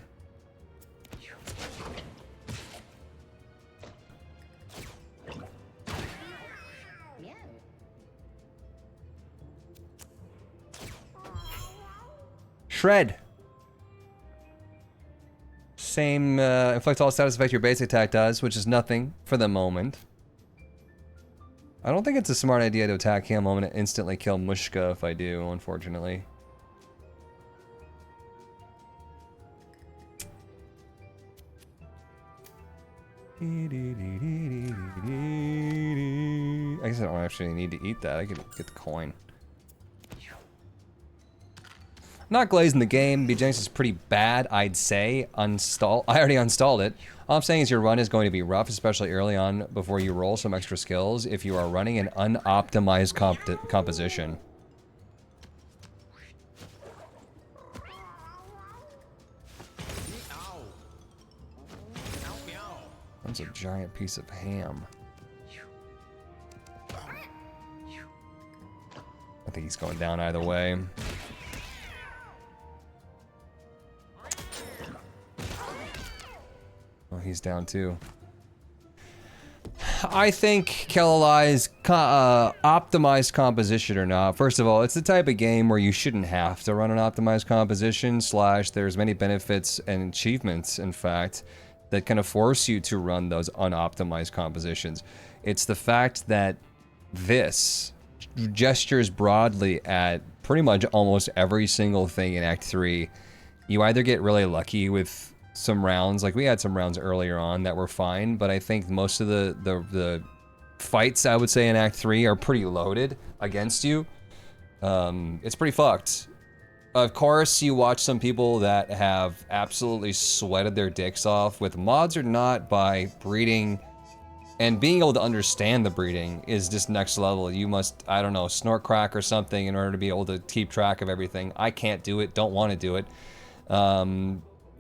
Shred. Same inflict all status effect your basic attack does, which is nothing for the moment. I don't think it's a smart idea to attack him. I'm gonna instantly kill Mushka if I do, unfortunately. I guess I don't actually need to eat that. I could get the coin. Not glazing the game. Mewgenics is pretty bad, I'd say. I already installed it. All I'm saying is your run is going to be rough, especially early on before you roll some extra skills if you are running an unoptimized composition. That's a giant piece of ham. I think he's going down either way. Oh, he's down too. I think Kelali's optimized composition or not. First of all, it's the type of game where you shouldn't have to run an optimized composition, / there's many benefits and achievements, in fact, that kind of force you to run those unoptimized compositions. It's the fact that this gestures broadly at pretty much almost every single thing in Act 3. You either get really lucky with some rounds, like we had some rounds earlier on that were fine, but I think most of the fights, I would say, in Act 3 are pretty loaded against you. It's pretty fucked. Of course, you watch some people that have absolutely sweated their dicks off with mods or not by breeding, and being able to understand the breeding is just next level. You must, I don't know, snort crack or something in order to be able to keep track of everything. I can't do it, don't want to do it.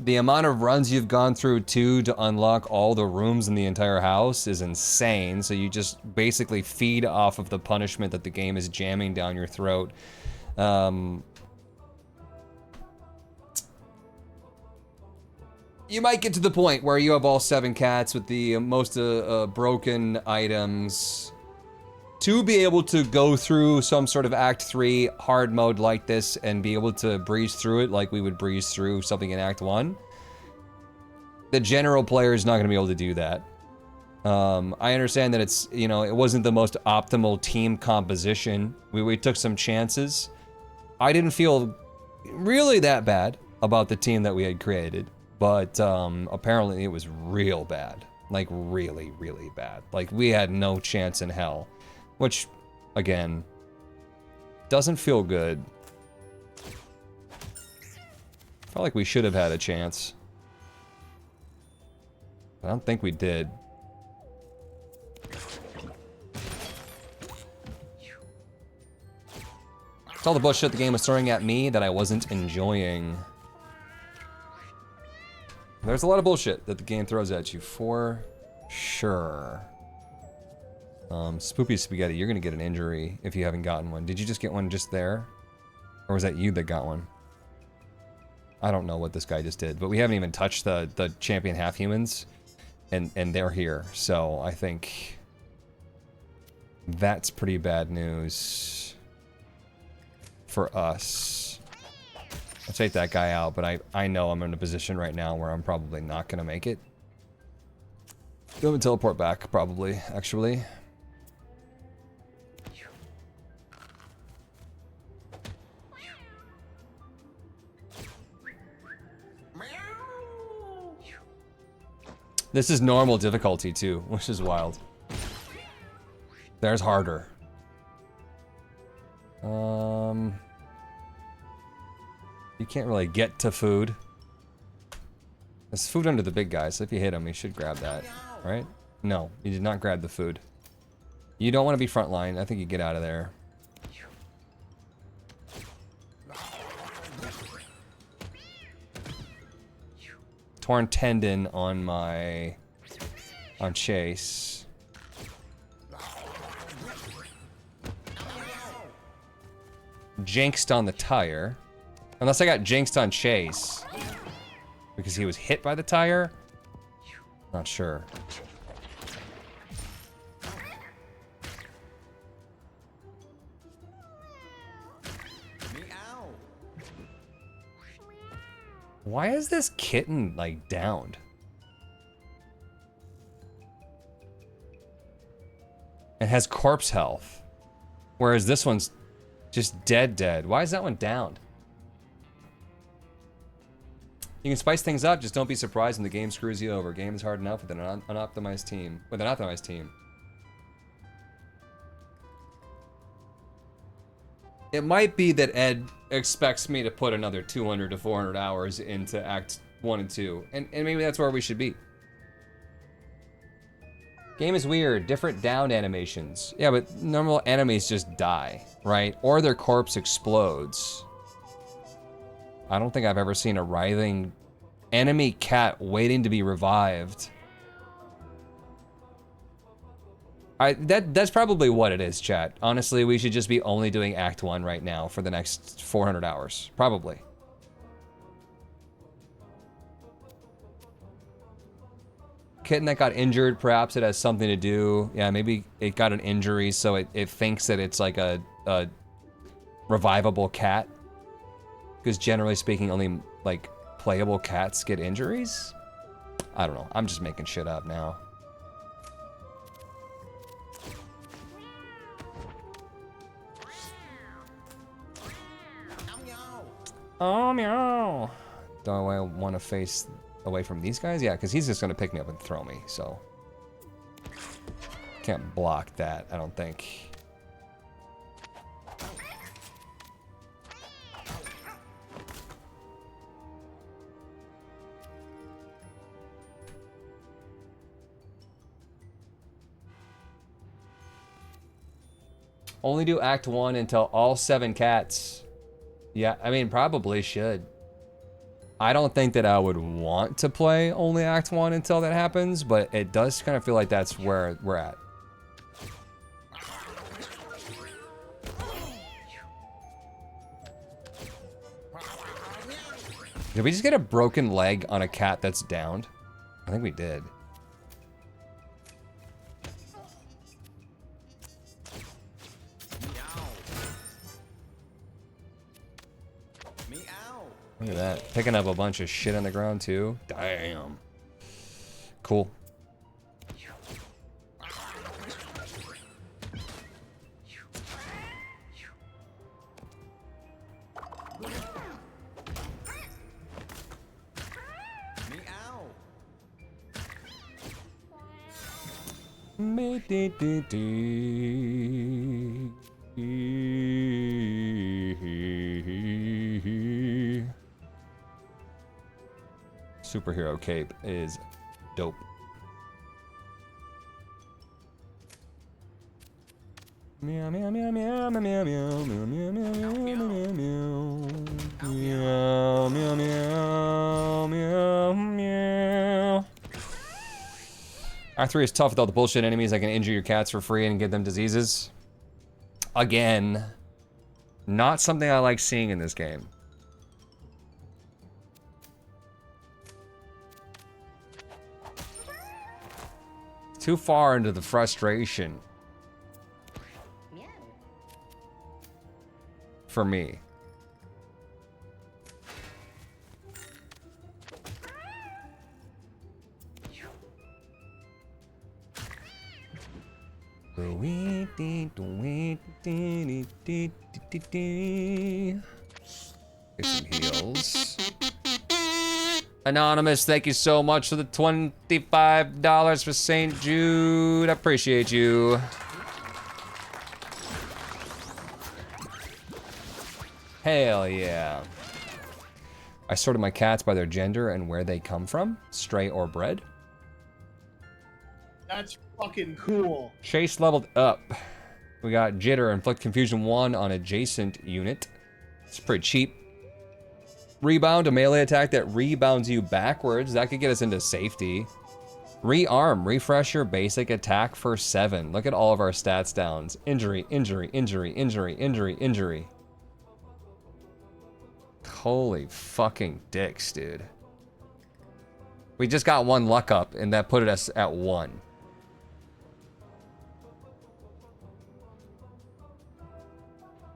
The amount of runs you've gone through too to unlock all the rooms in the entire house is insane. So you just basically feed off of the punishment that the game is jamming down your throat. You might get to the point where you have all 7 cats with the most broken items to be able to go through some sort of Act 3 hard mode like this and be able to breeze through it like we would breeze through something in Act 1. The general player is not going to be able to do that. I understand that it's, you know, it wasn't the most optimal team composition. We took some chances. I didn't feel really that bad about the team that we had created, but apparently it was real bad. Like really, really bad. Like we had no chance in hell, which, again, doesn't feel good. Felt like we should have had a chance. I don't think we did. It's all the bullshit the game was throwing at me that I wasn't enjoying. There's a lot of bullshit that the game throws at you, for sure. Spoopy Spaghetti, you're gonna get an injury if you haven't gotten one. Did you just get one just there? Or was that you that got one? I don't know what this guy just did, but we haven't even touched the champion half-humans, and they're here, so I think that's pretty bad news for us. I'll take that guy out, but I know I'm in a position right now where I'm probably not gonna make it. Go and teleport back, probably, actually. This is normal difficulty too, which is wild. There's harder. You can't really get to food. There's food under the big guy, so if you hit him, you should grab that, right? No, you did not grab the food. You don't want to be frontline. I think you get out of there. Torn tendon on Chase. Jinxed on the tire. Unless I got jinxed on Chase. Because he was hit by the tire? Not sure. Why is this kitten, like, downed? It has corpse health. Whereas this one's just dead. Why is that one downed? You can spice things up, just don't be surprised when the game screws you over. Game is hard enough with an unoptimized team. With an optimized team. It might be that Ed expects me to put another 200 to 400 hours into Act 1 and 2. And maybe that's where we should be. Game is weird. Different down animations. Yeah, but normal enemies just die, right? Or their corpse explodes. I don't think I've ever seen a writhing enemy cat waiting to be revived. That's probably what it is, chat. Honestly, we should just be only doing Act 1 right now for the next 400 hours. Probably. Kitten that got injured, perhaps it has something to do. Yeah, maybe it got an injury, so it thinks that it's like a revivable cat. Because generally speaking, only, like, playable cats get injuries? I don't know. I'm just making shit up now. Oh, meow. Do I want to face away from these guys? Yeah, because he's just going to pick me up and throw me, so. Can't block that, I don't think. Only do Act 1 until all 7 cats. Yeah, I mean, probably should. I don't think that I would want to play only Act 1 until that happens, but it does kind of feel like that's where we're at. Did we just get a broken leg on a cat that's downed? I think we did. Look at that. Picking up a bunch of shit on the ground, too. Damn. Cool. Superhero cape is dope. Meow meow meow meow meow meow meow meow meow meow meow meow meow meow meow meow. Act 3 is tough with all the bullshit enemies that can injure your cats for free and give them diseases. Again, not something I like seeing in this game. Too far into the frustration. For me. Get some heals. Anonymous, thank you so much for the $25 for St. Jude. I appreciate you. Hell yeah. I sorted my cats by their gender and where they come from, stray or bred. That's fucking cool. Chase leveled up. We got Jitter, Inflict Confusion 1 on adjacent unit. It's pretty cheap. Rebound, a melee attack that rebounds you backwards. That could get us into safety. Rearm, refresh your basic attack for 7. Look at all of our stats downs. Injury, injury, injury, injury, injury, injury. Holy fucking dicks, dude. We just got 1 luck up, and that put us at 1.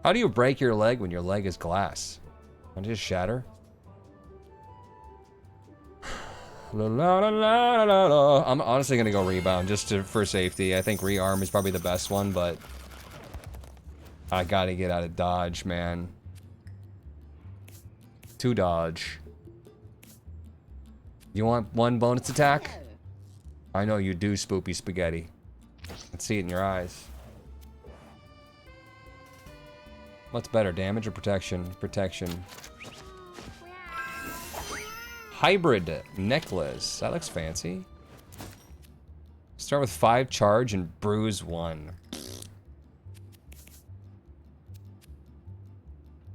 How do you break your leg when your leg is glass? Don't you just shatter? La, la, la, la, la, la. I'm honestly gonna go rebound just for safety. I think rearm is probably the best one, but I gotta get out of dodge, man. 2 dodge. You want 1 bonus attack? I know you do, Spoopy Spaghetti. Let's see it in your eyes. What's better, damage or protection? Protection. Hybrid necklace. That looks fancy. Start with 5 charge and bruise 1.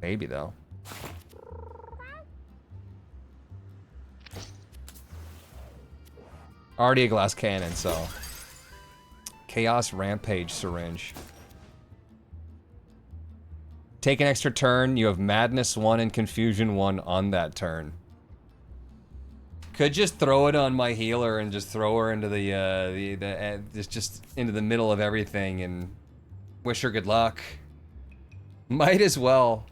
Maybe though. Already a glass cannon, so. Chaos Rampage syringe. Take an extra turn. You have Madness 1 and Confusion 1 on that turn. Could just throw it on my healer and just throw her into just into the middle of everything and wish her good luck. Might as well.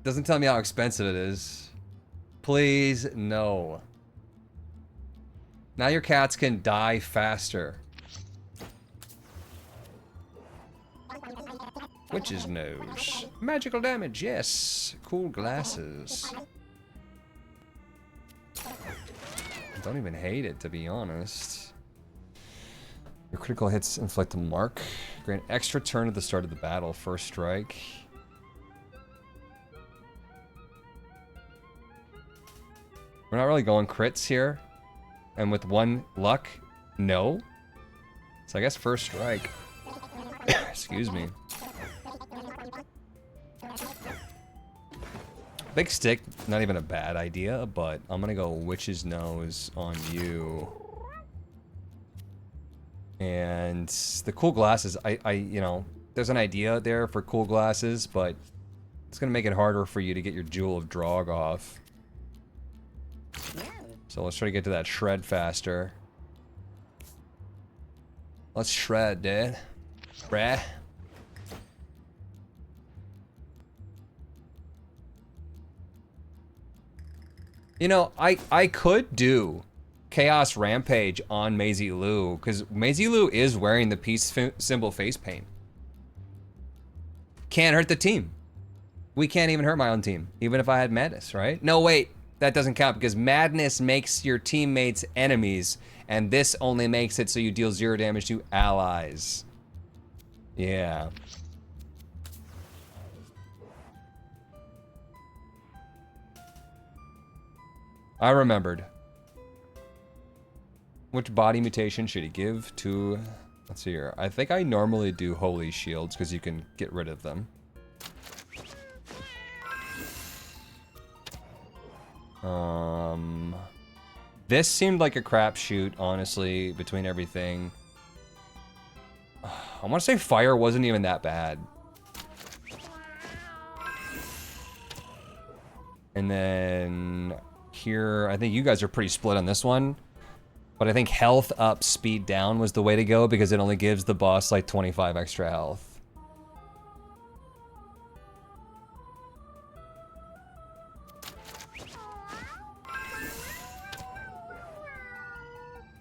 Doesn't tell me how expensive it is. Please, no. Now your cats can die faster. Witch's nose. Magical damage, yes. Cool glasses. Don't even hate it, to be honest. Your critical hits inflict a mark. Grant extra turn at the start of the battle. First strike. We're not really going crits here. And with 1 luck, no. So I guess first strike. Excuse me. Big stick, not even a bad idea, but I'm gonna go Witch's Nose on you. And the cool glasses, you know, there's an idea there for cool glasses, but it's gonna make it harder for you to get your Jewel of Drog off. So let's try to get to that shred faster. Let's shred, dude. Bruh. You know, I could do Chaos Rampage on Maisie Lou, because Maisie Lou is wearing the peace symbol face paint. Can't hurt the team. We can't even hurt my own team, even if I had Madness, right? No, wait. that doesn't count because madness makes your teammates enemies, and this only makes it so you deal 0 damage to allies. Yeah. I remembered. Which body mutation should he give to... Let's see here. I think I normally do Holy Shields because you can get rid of them. This seemed like a crapshoot, honestly, between everything. I want to say fire wasn't even that bad. And then here, I think you guys are pretty split on this one. But I think health up, speed down was the way to go because it only gives the boss like 25 extra health.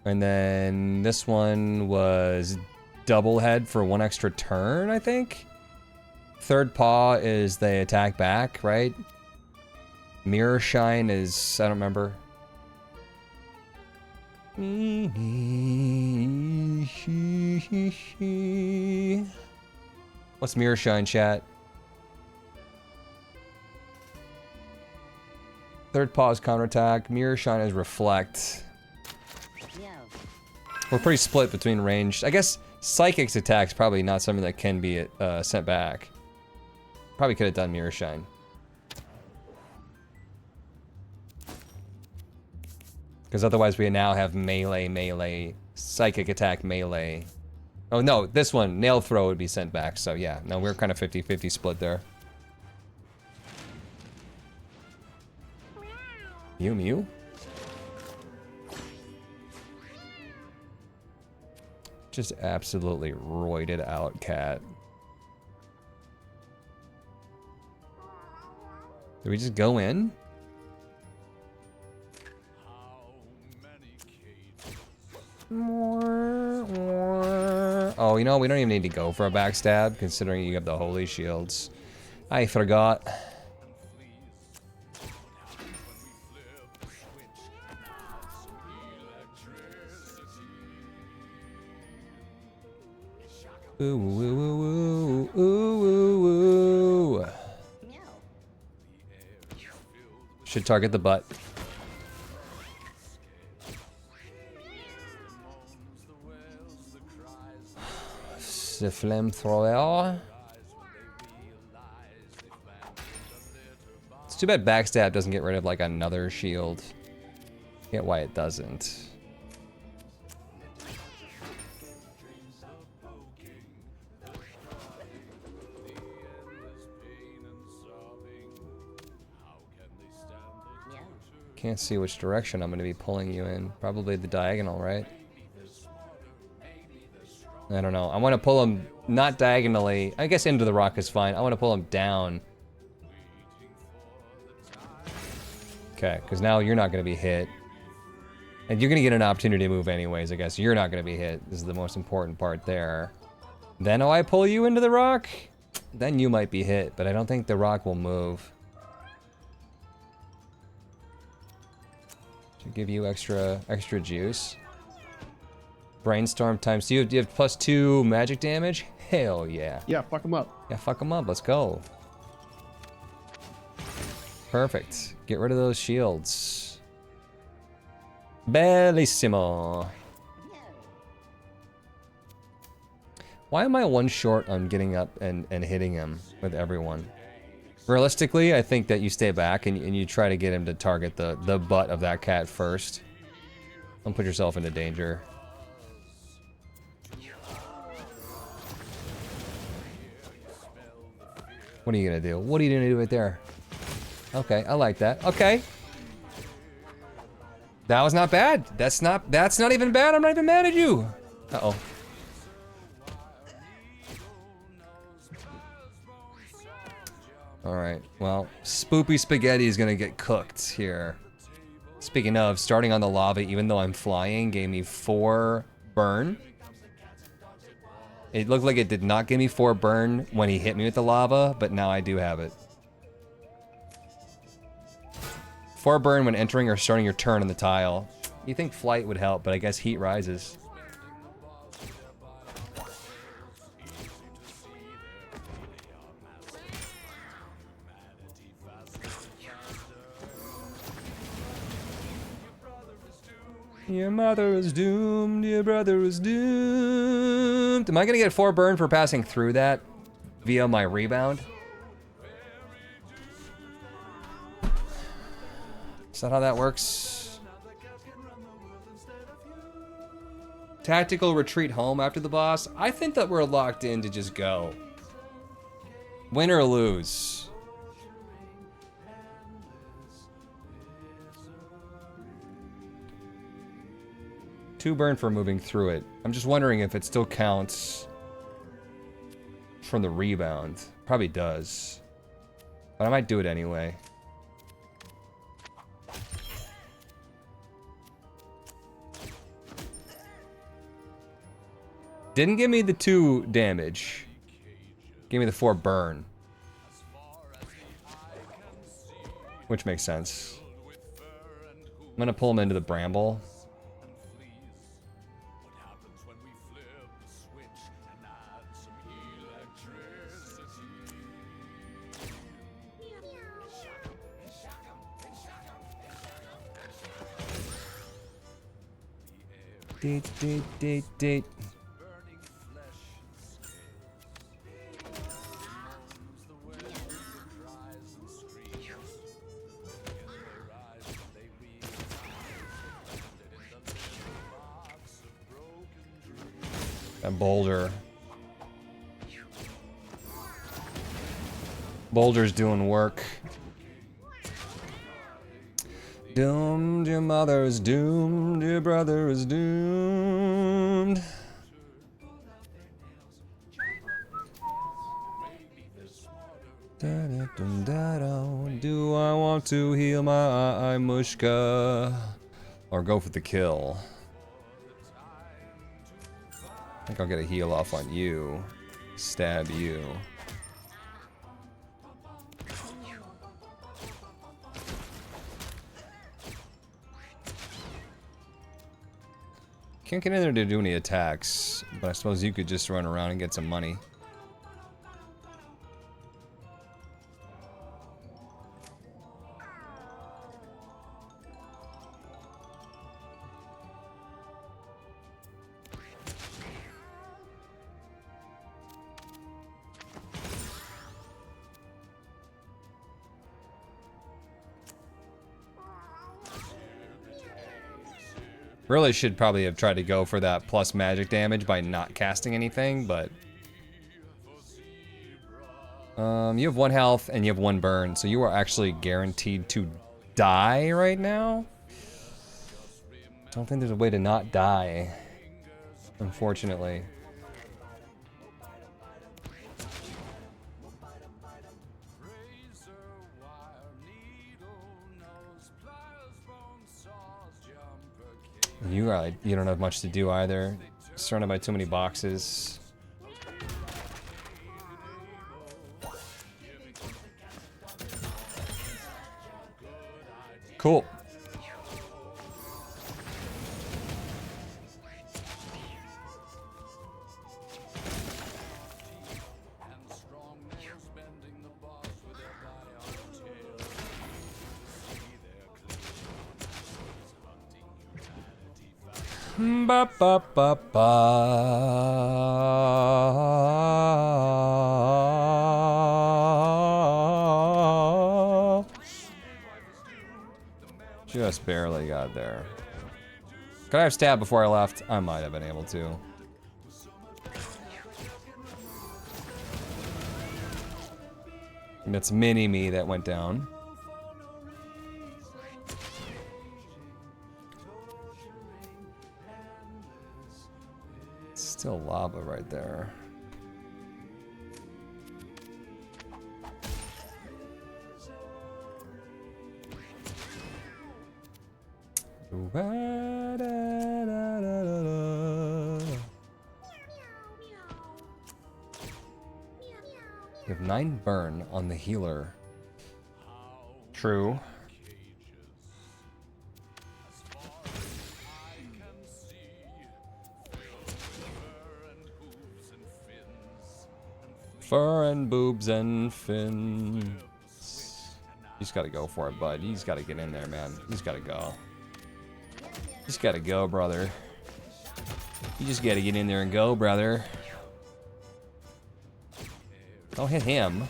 And then this one was double head for 1 extra turn, I think. Third paw is they attack back, right? Mirror shine is, I don't remember. What's mirror shine, chat? Third paw is counterattack. Mirror shine is reflect. We're pretty split between range. I guess Psychic's attack's probably not something that can be sent back. Probably could have done Mirror Shine. Because otherwise we now have melee, Psychic attack, melee. Oh no, this one, Nail Throw would be sent back. So yeah, no, we're kind of 50-50 split there. Mew? Just absolutely roided out cat. Did we just go in? Oh, you know, we don't even need to go for a backstab, considering you have the holy shields. I forgot. Ooh, ooh, ooh, ooh, ooh, ooh, ooh. Should target the butt. The flamethrower. It's too bad backstab doesn't get rid of like another shield. Get why it doesn't. Can't see which direction I'm going to be pulling you in. Probably the diagonal, right? I don't know. I want to pull him not diagonally. I guess into the rock is fine. I want to pull him down. Okay, because now you're not going to be hit. And you're going to get an opportunity to move anyways, I guess. You're not going to be hit. This is the most important part there. Then I pull you into the rock? Then you might be hit, but I don't think the rock will move. To give you extra juice. Brainstorm times 2. Do you have +2 magic damage? Hell yeah. Yeah, fuck him up. Yeah, fuck them up. Let's go. Perfect. Get rid of those shields. Bellissimo. Why am I one short on getting up and hitting him with everyone? Realistically, I think that you stay back and you try to get him to target the butt of that cat first. Don't put yourself into danger. What are you gonna do? What are you gonna do right there? Okay, I like that. Okay. That was not bad. That's not even bad. I'm not even mad at you. Uh-oh. Alright, well, Spoopy Spaghetti is gonna get cooked here. Speaking of, starting on the lava, even though I'm flying, gave me 4 burn. It looked like it did not give me 4 burn when he hit me with the lava, but now I do have it. 4 burn when entering or starting your turn on the tile. You think flight would help, but I guess heat rises. Your mother is doomed, your brother is doomed. Am I gonna get 4 burn for passing through that via my rebound? Is that how that works? Tactical retreat home after the boss? I think that we're locked in to just go. Win or lose. Two burn for moving through it. I'm just wondering if it still counts from the rebound. Probably does. But I might do it anyway. Didn't give me the 2 damage. Give me the 4 burn. Which makes sense. I'm gonna pull him into the bramble. Date. And Boulder. Boulder's doing work. Doomed, your mother is doomed, your brother is doomed. Do I want to heal my mushka? Or go for the kill? I think I'll get a heal off on you. Stab you. Can't get in there to do any attacks, but I suppose you could just run around and get some money. Really should probably have tried to go for that plus magic damage by not casting anything, but... you have 1 health and you have 1 burn, so you are actually guaranteed to die right now? Don't think there's a way to not die, unfortunately. You don't have much to do either. Surrounded by too many boxes. Cool. Ba ba ba ba. Just barely got there. Could I have stabbed before I left? I might have been able to. And it's mini me that went down. Still lava right there. You have 9 burn on the healer. True. Fur and boobs and fins. He's gotta go for it, bud. He's gotta get in there, man. He's gotta go. He's gotta go, brother. You just gotta get in there and go, brother. Don't hit him.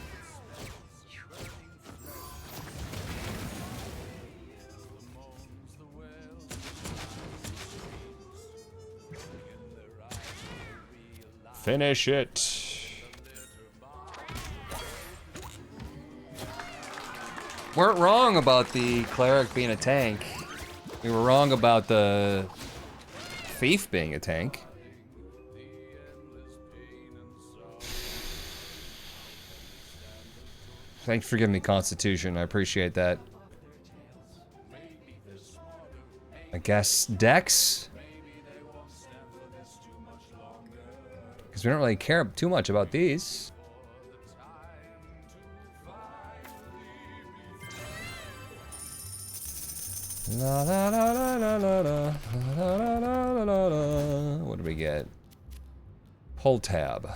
Finish it. Weren't wrong about the cleric being a tank. We were wrong about the thief being a tank. Thanks for giving me Constitution. I appreciate that. I guess Dex? Because we don't really care too much about these. La la la la la la la la la la la. What do we get? Pull tab.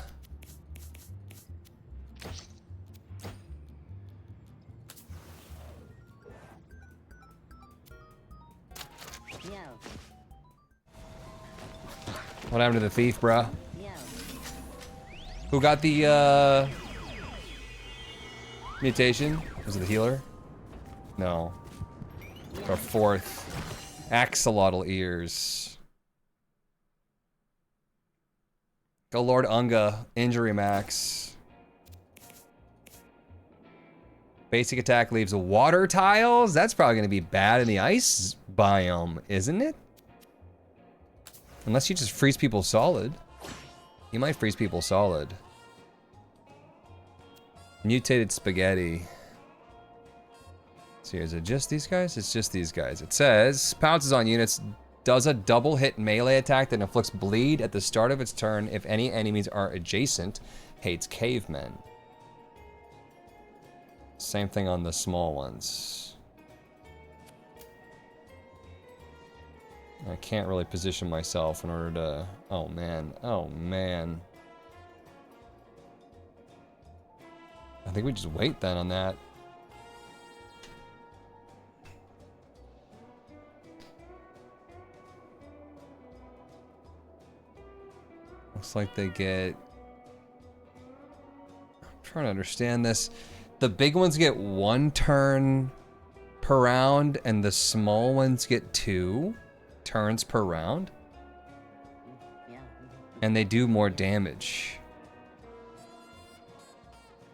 What happened to the thief, bruh? Who got the mutation? Was it the healer? No. Our fourth. Axolotl ears. Go Lord Unga. Injury max. Basic attack leaves water tiles? That's probably going to be bad in the ice biome, isn't it? Unless you just freeze people solid. You might freeze people solid. Mutated spaghetti. So is it just these guys? It's just these guys. It says, pounces on units, does a double hit melee attack that inflicts bleed at the start of its turn if any enemies are adjacent. Hates cavemen. Same thing on the small ones. I can't really position myself in order to... Oh man, oh man. I think we just wait then on that. Looks like they get... I'm trying to understand this. The big ones get 1 turn per round, and the small ones get 2 turns per round. And they do more damage.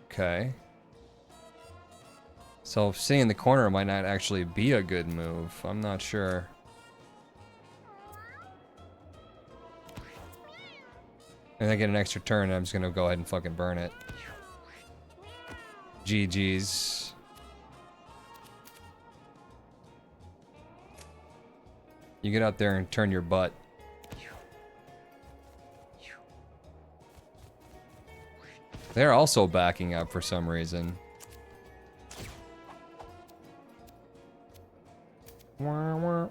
Okay. So sitting in the corner might not actually be a good move. I'm not sure. And I get an extra turn, and I'm just gonna go ahead and fucking burn it. GG's. You get out there and turn your butt. They're also backing up for some reason. I'm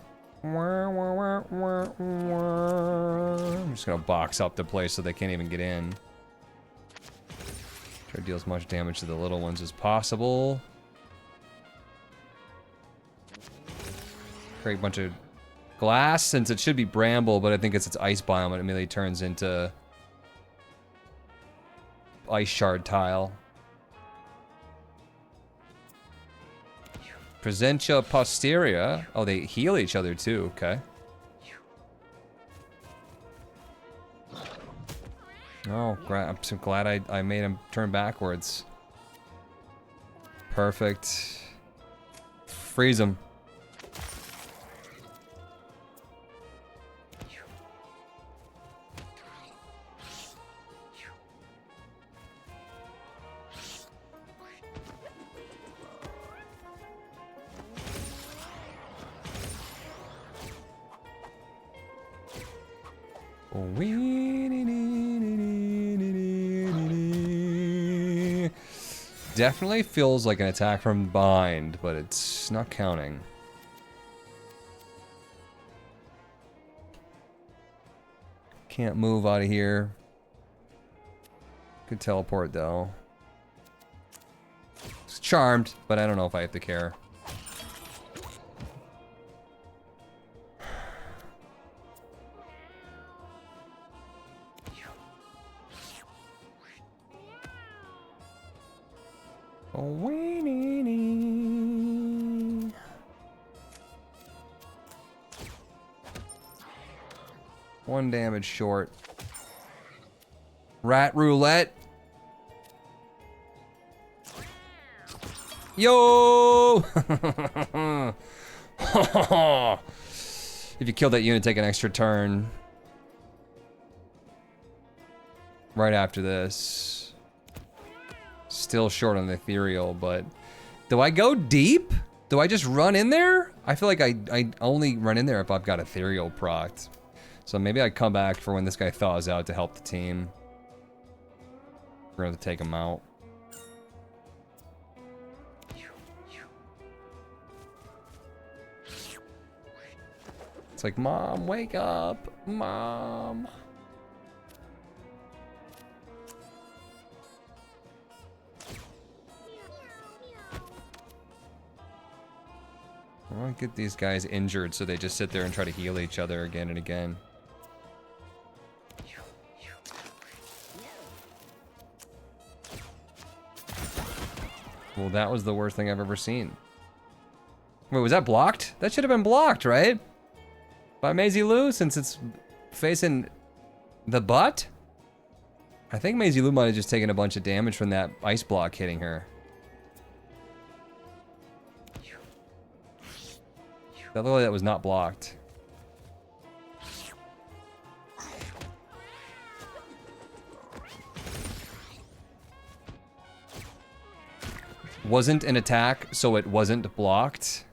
just gonna box up the place so they can't even get in. Try to deal as much damage to the little ones as possible. Create a bunch of glass, since it should be bramble, but I think it's ice biome, it immediately turns into ice shard tile. Presentia posterior. Oh, they heal each other too, okay. Oh, I'm so glad I made him turn backwards. Perfect. Freeze him. Definitely feels like an attack from behind, but it's not counting. Can't move out of here. Could teleport though. It's charmed, but I don't know if I have to care. One damage short. Rat roulette. Yo! If you kill that unit, take an extra turn. Right after this. Still short on the ethereal, but do I go deep? Do I just run in there? I feel like I only run in there if I've got ethereal procced. So maybe I come back for when this guy thaws out to help the team. We're gonna have to take him out. It's like, Mom, wake up, Mom. I want to get these guys injured so they just sit there and try to heal each other again and again. Well, that was the worst thing I've ever seen. Wait, was that blocked? That should have been blocked, right? By Maisie Lou, since it's facing the butt? I think Maisie Lou might have just taken a bunch of damage from that ice block hitting her. That looked like that was not blocked. Wasn't an attack, so it wasn't blocked.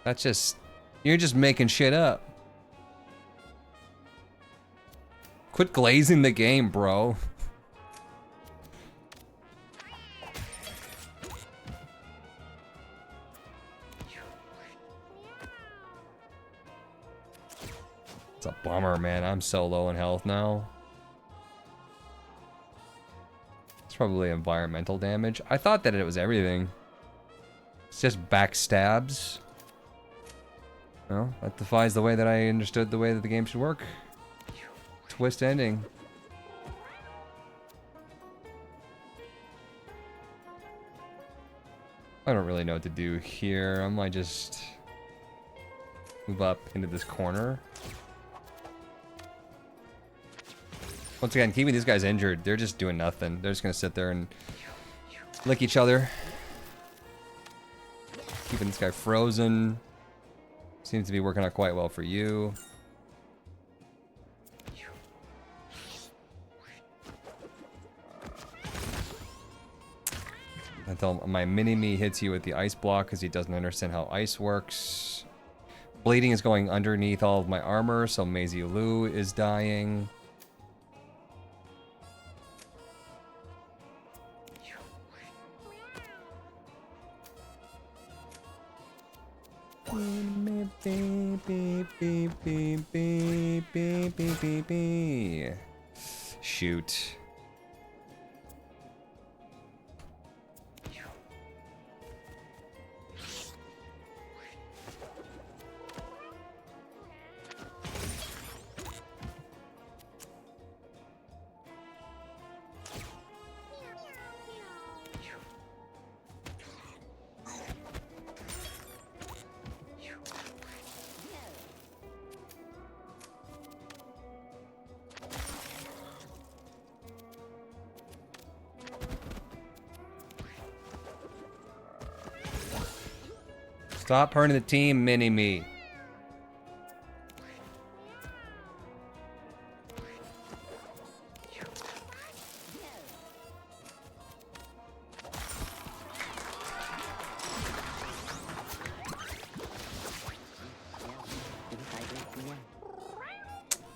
That's just... You're just making shit up. Quit glazing the game, bro. It's a bummer, man. I'm so low in health now. It's probably environmental damage. I thought that it was everything. It's just backstabs. Well, that defies the way that I understood the way that the game should work. Twist ending. I don't really know what to do here. I might just move up into this corner. Once again, keeping these guys injured, they're just doing nothing. They're just gonna sit there and lick each other. Keeping this guy frozen. Seems to be working out quite well for you. Until my mini-me hits you with the ice block because he doesn't understand how ice works. Bleeding is going underneath all of my armor, so Maisie Lou is dying. Shoot. Stop hurting the team, mini-me.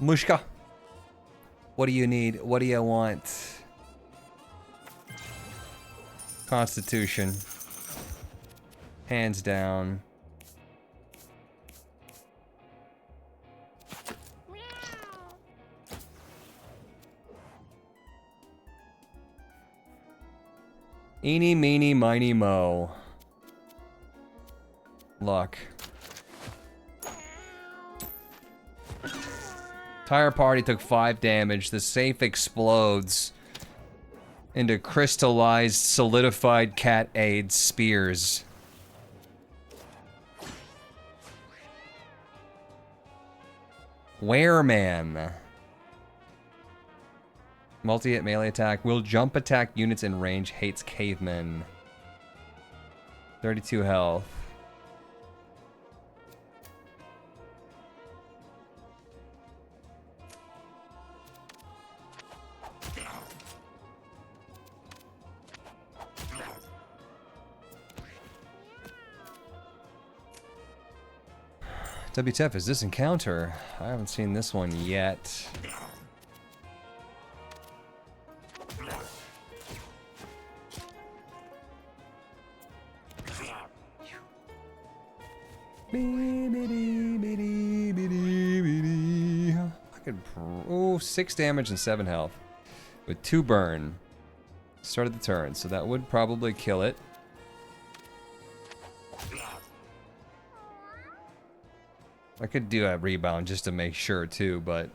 Mushka. What do you need? What do you want? Constitution. Hands down. Eeny, meeny, miny, mo. Luck. Entire party took 5 damage. The safe explodes into crystallized, solidified cat aid spears. Wereman. Multi-hit melee attack. Will jump attack units in range. Hates cavemen. 32 health. WTF is this encounter? I haven't seen this one yet. I could, oh, 6 damage and 7 health with 2 burn. Started the turn, so that would probably kill it. I could do a rebound just to make sure too, but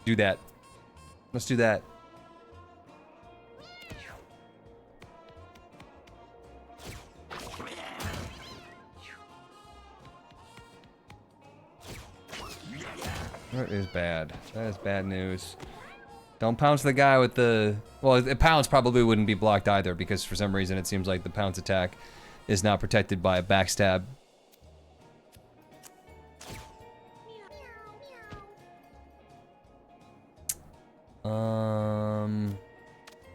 do that. Let's do that. That is bad. That is bad news. Don't pounce the guy with the... Well, the pounce probably wouldn't be blocked either, because for some reason it seems like the pounce attack is not protected by a backstab.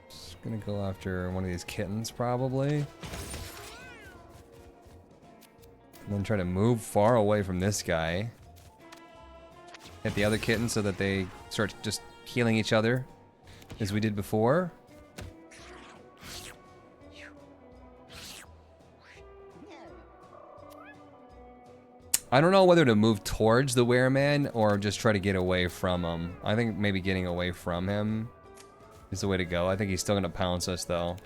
Just gonna go after one of these kittens, probably. And then try to move far away from this guy. Hit the other kitten so that they start just healing each other, as we did before. I don't know whether to move towards the wereman or just try to get away from him. I think maybe getting away from him is the way to go. I think he's still gonna pounce us though.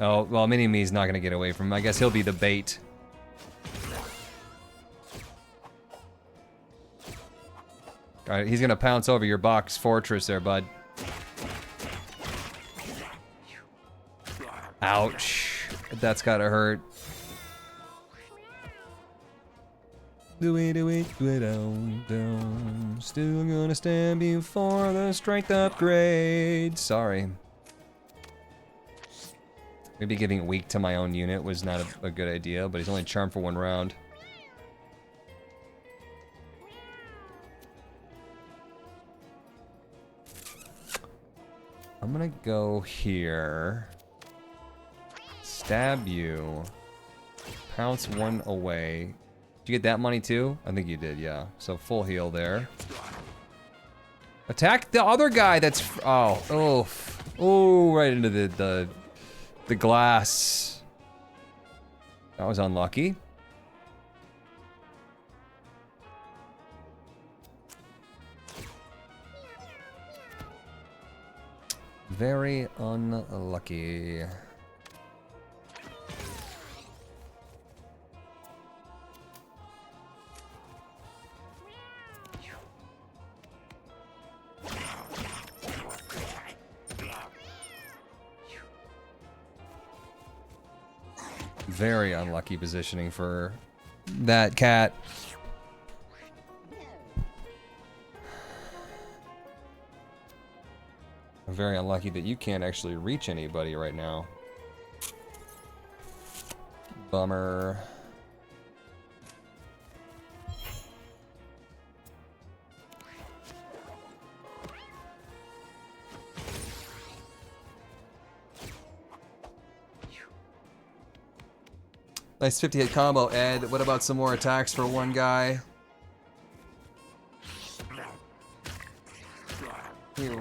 Oh, well, Mini-Me's not gonna get away from him. I guess he'll be the bait. Alright, he's gonna pounce over your box fortress there, bud. Ouch. That's gotta hurt. Do it, down. Still gonna stab you for the strength upgrade. Sorry. Maybe giving weak to my own unit was not a good idea, but he's only charmed for 1 round. I'm gonna go here. Stab you. Pounce 1 away. Did you get that money too? I think you did, yeah. So full heal there. Attack the other guy that's... Oh, right into the glass. That was unlucky. Very unlucky. Very unlucky positioning for that cat. I'm very unlucky that you can't actually reach anybody right now. Bummer. Nice 50-hit combo, Ed. What about some more attacks for one guy? Did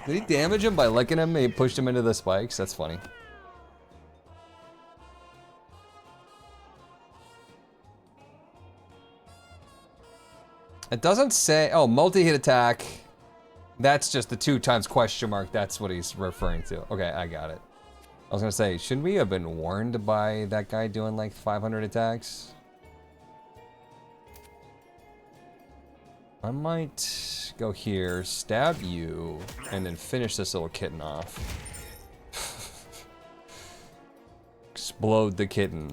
he damage him by licking him? He pushed him into the spikes? That's funny. It doesn't say... Oh, multi-hit attack. That's just the 2 times question mark. That's what he's referring to. Okay, I got it. I was gonna say, shouldn't we have been warned by that guy doing like 500 attacks? I might go here, stab you, and then finish this little kitten off. Explode the kitten.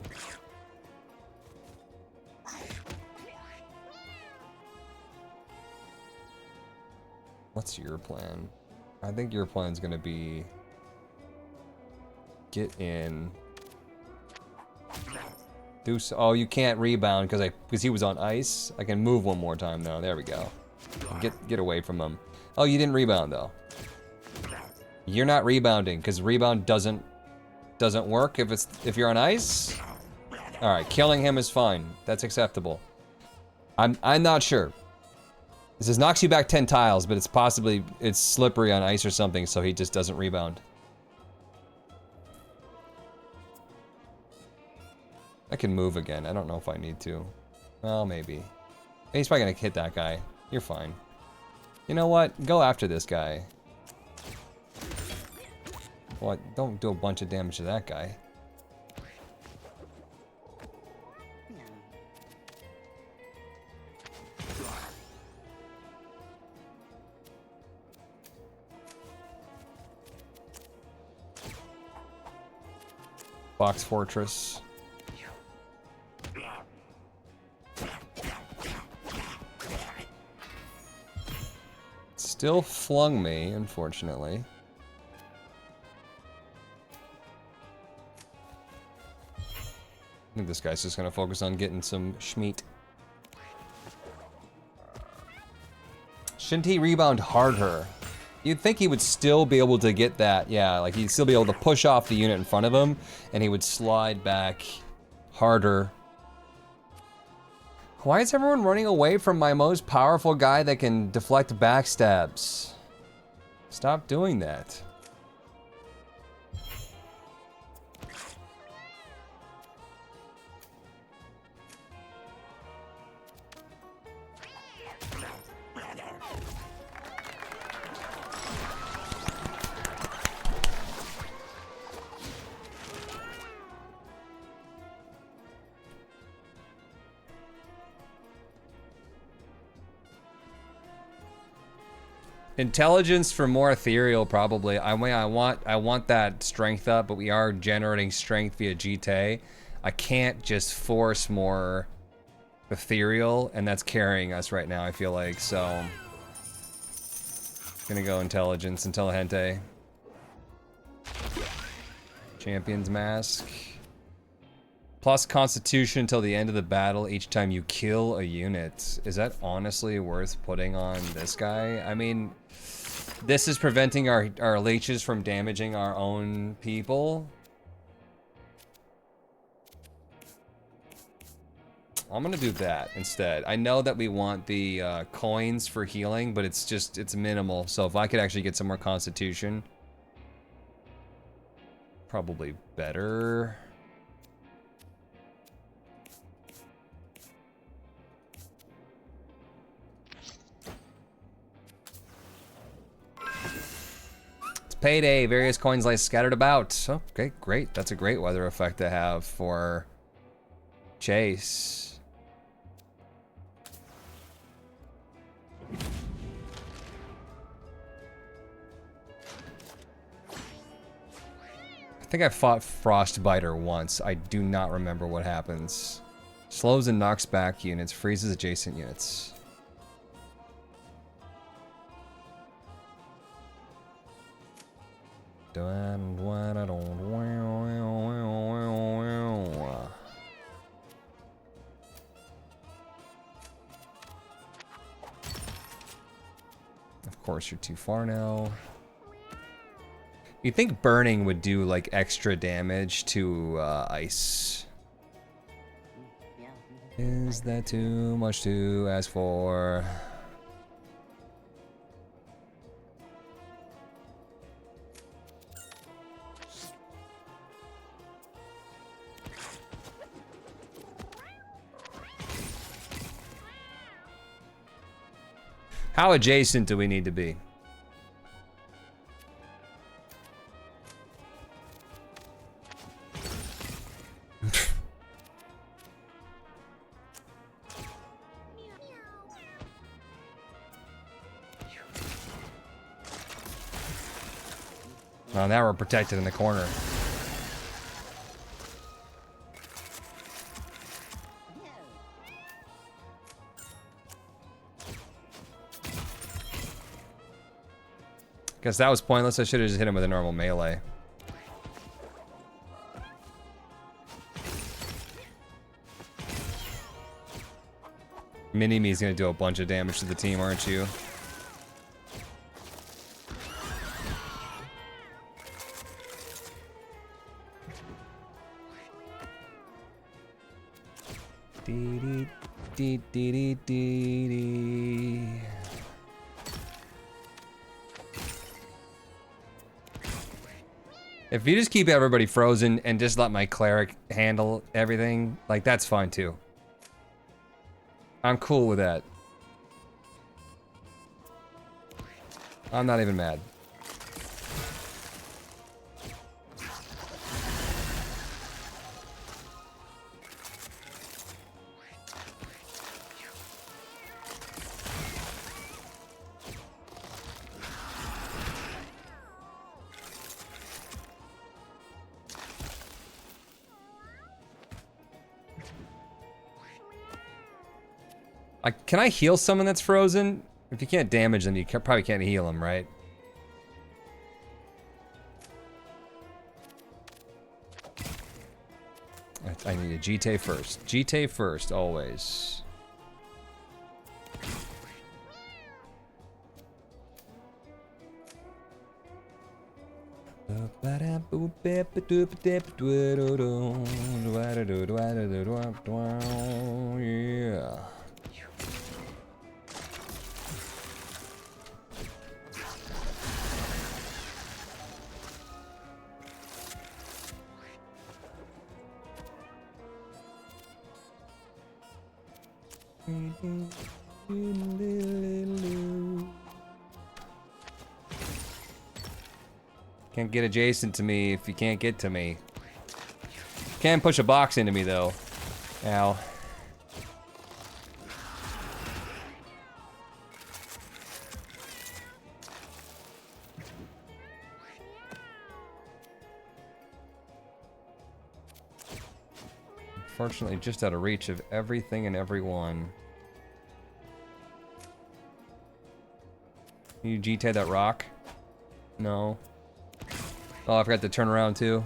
What's your plan? I think your plan's gonna be get in. Do so. Oh, you can't rebound because he was on ice. I can move one more time though. There we go. Get away from him. Oh, you didn't rebound though. You're not rebounding because rebound doesn't work if you're on ice. All right, killing him is fine. That's acceptable. I'm not sure. This says knocks you back 10 tiles, but it's slippery on ice or something, so he just doesn't rebound. I can move again. I don't know if I need to. Well, maybe. He's probably gonna hit that guy. You're fine. You know what? Go after this guy. Well, don't do a bunch of damage to that guy. Box Fortress. Still flung me, unfortunately. I think this guy's just gonna focus on getting some schmeat. Shouldn't he rebound harder? You'd think he would still be able to get that, yeah, like he'd still be able to push off the unit in front of him, and he would slide back harder. Why is everyone running away from my most powerful guy that can deflect backstabs? Stop doing that. Intelligence for more ethereal, probably. I mean, I want that strength up, but we are generating strength via GT. I can't just force more ethereal, and that's carrying us right now, I feel like, so. Gonna go intelligence, intelligente. Champion's Mask. Plus constitution until the end of the battle each time you kill a unit. Is that honestly worth putting on this guy? I mean, this is preventing our leeches from damaging our own people. I'm gonna do that instead. I know that we want the coins for healing, but it's minimal. So if I could actually get some more constitution, probably better. Payday, various coins lie scattered about. Okay, great. That's a great weather effect to have for Chase. I think I fought Frostbiter once. I do not remember what happens. Slows and knocks back units, freezes adjacent units. Of course, you're too far now. You'd think burning would do like extra damage to ice. Is that too much to ask for? How adjacent do we need to be? Oh, now we're protected in the corner. Guess that was pointless. I should have just hit him with a normal melee. Mini-Me's gonna do a bunch of damage to the team, aren't you? Dee dee dee dee dee dee. If you just keep everybody frozen and just let my cleric handle everything, like, that's fine too. I'm cool with that. I'm not even mad. Can I heal someone that's frozen? If you can't damage them, you probably can't heal them, right? I need a GT first. GT first, always. Yeah. Can't get adjacent to me if you can't get to me. Can push a box into me though. Ow. Unfortunately, just out of reach of everything and everyone. Can you GT that rock? No. Oh, I forgot to turn around too.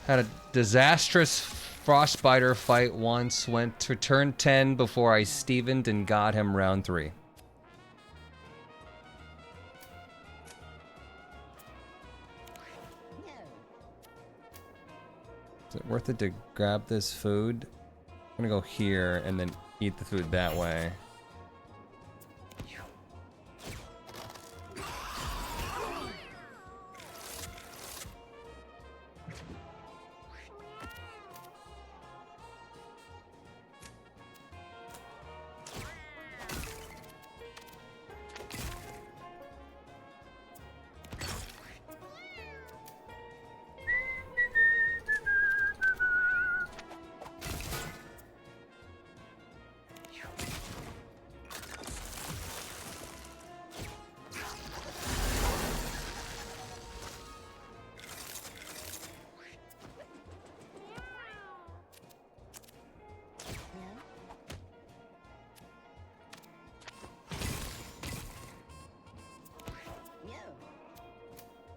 Had a disastrous frostbiter fight once, went to turn 10 before I Stevened and got him round 3. Is it worth it to grab this food? I'm gonna go here and then eat the food that way.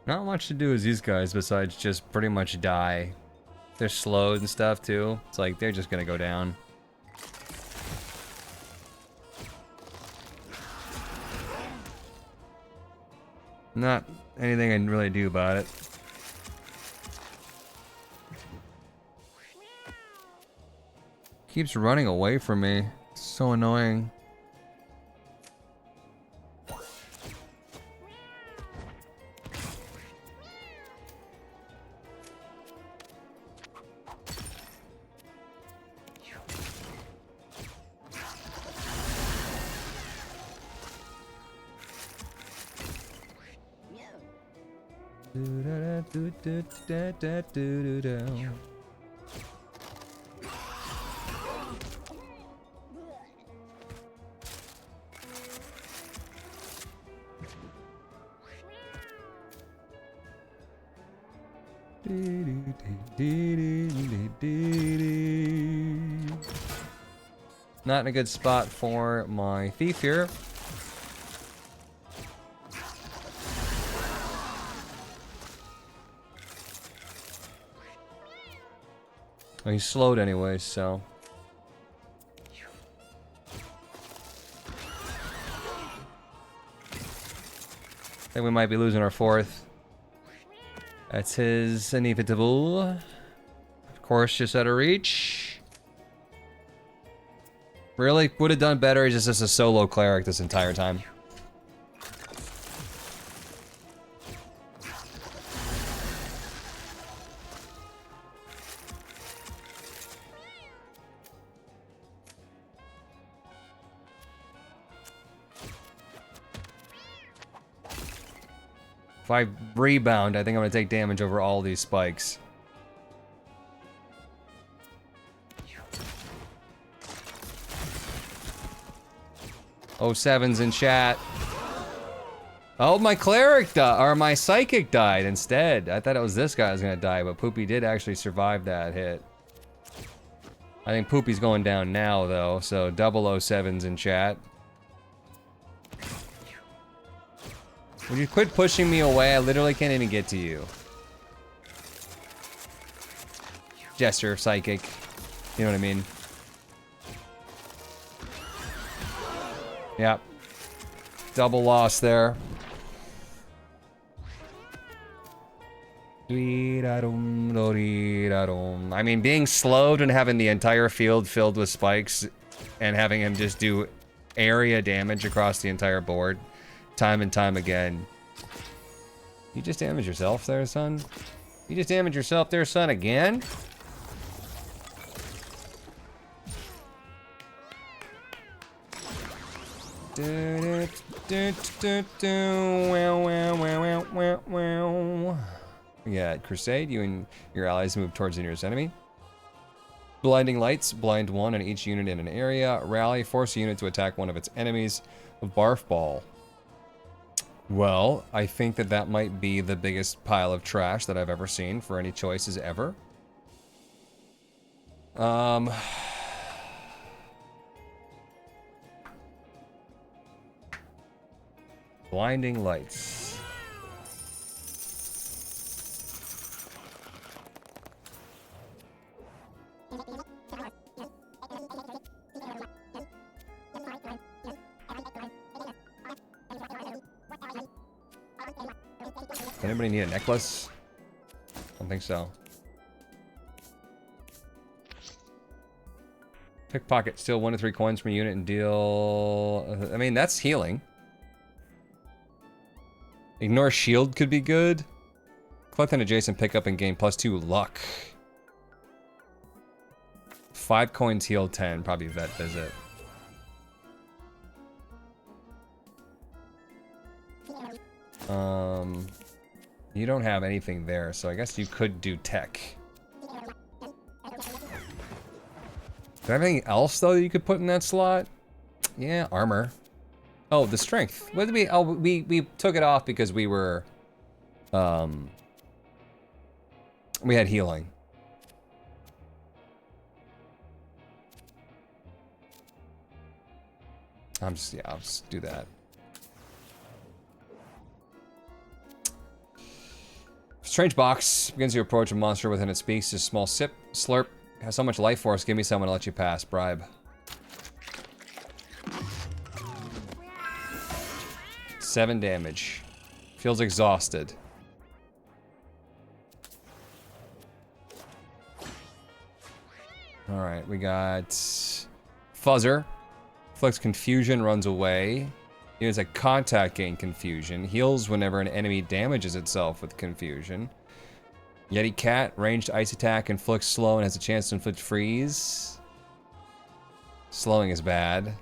Not much to do with these guys besides just pretty much die. They're slowed and stuff too. It's like they're just gonna go down. Not anything I can really do about it. Keeps running away from me. It's so annoying. Not in a good spot for my thief here. Oh, he's slowed anyway, so. I think we might be losing our fourth. That's his inevitable. Of course, just out of reach. Really? Would have done better just as a solo cleric this entire time. If I rebound, I think I'm gonna take damage over all these spikes. Oh, sevens in chat. Oh, my cleric died, or my psychic died instead. I thought it was this guy that was gonna die, but Poopy did actually survive that hit. I think Poopy's going down now, though, so 007's in chat. Would you quit pushing me away? I literally can't even get to you. Gesture of psychic. You know what I mean? Yep. Double loss there. I mean, being slowed and having the entire field filled with spikes and having him just do area damage across the entire board time and time again. You just damaged yourself there, son? You just damaged yourself there, son, again? Yeah, Crusade, you and your allies move towards the nearest enemy. Blinding Lights, blind one on each unit in an area. Rally, force a unit to attack one of its enemies. Barf Ball. Well, I think that that might be the biggest pile of trash that I've ever seen for any choices ever. Blinding Lights. Does anybody need a necklace? I don't think so. Pickpocket, steal 1 to 3 coins from a unit and deal... I mean, that's healing. Ignore shield could be good. Collect an adjacent pickup and gain +2 luck. 5 coins heal 10, probably vet visit. You don't have anything there, so I guess you could do tech. Do I have anything else though that you could put in that slot? Yeah, armor. Oh, the strength. What did we? Oh, we took it off because we were, we had healing. I'll just do that. Strange box begins to approach a monster within its speaks. A small sip, slurp. Has so much life force. Give me someone to let you pass. Bribe. 7 damage. Feels exhausted. Alright, we got Fuzzer. Inflicts confusion, runs away. Units at contact gain confusion. Heals whenever an enemy damages itself with confusion. Yeti Cat, ranged ice attack, inflicts slow and has a chance to inflict freeze. Slowing is bad.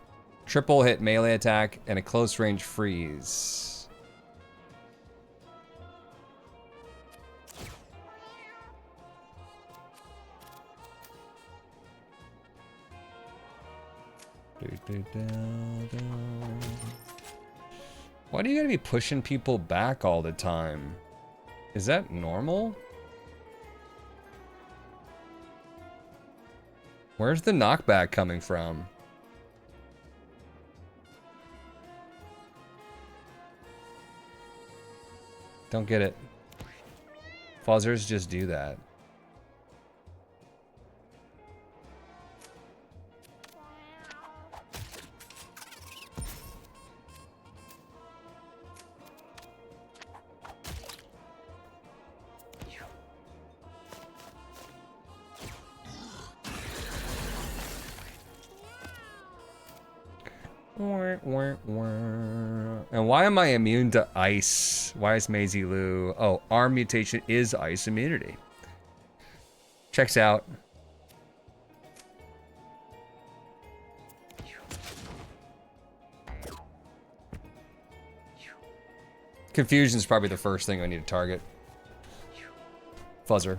Triple hit melee attack and a close range freeze. Why do you gotta be pushing people back all the time? Is that normal? Where's the knockback coming from? Don't get it. Fuzzers just do that. And why am I immune to ice? Why is Maisie Lou? Oh, arm mutation is ice immunity. Checks out. Confusion is probably the first thing I need to target. Fuzzer.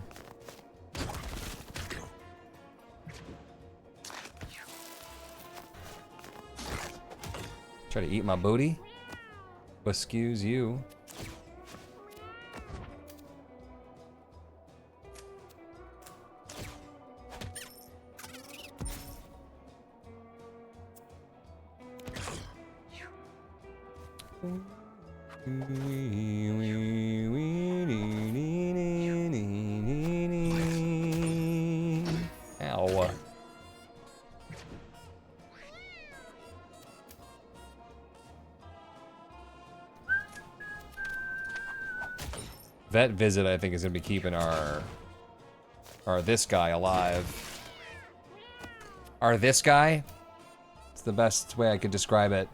Try to eat my booty. Excuse you. Ow. Vet visit, I think, is gonna be keeping our this guy alive. This guy? It's the best way I could describe it.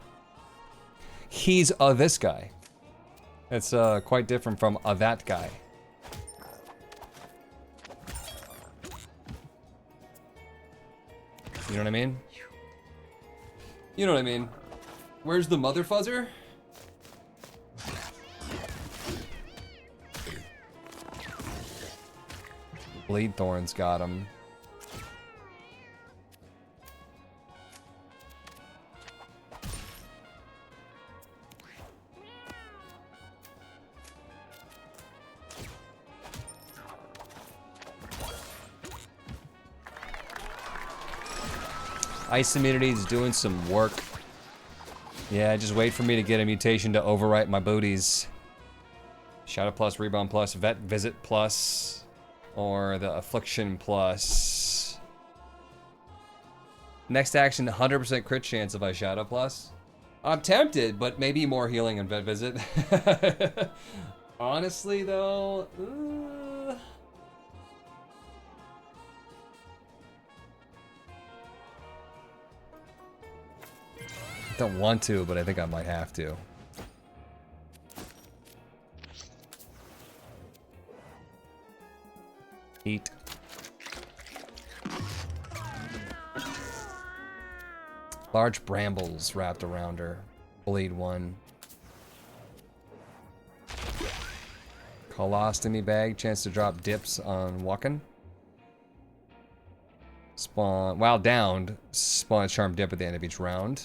He's this guy. It's quite different from that guy. You know what I mean? You know what I mean? Where's the mother fuzzer? Bleed Thorns got him. Ice immunity is doing some work. Yeah, just wait for me to get a mutation to overwrite my booties. Shadow plus, rebound plus, vet visit plus. Or the Affliction plus. Next action, 100% crit chance if I Shadow plus. I'm tempted, but maybe more healing and vet visit. Honestly, though... I don't want to, but I think I might have to. Eat. Large brambles wrapped around her. Bleed one. Colostomy bag. Chance to drop dips on walking. Spawn. While downed, spawn a charm dip at the end of each round.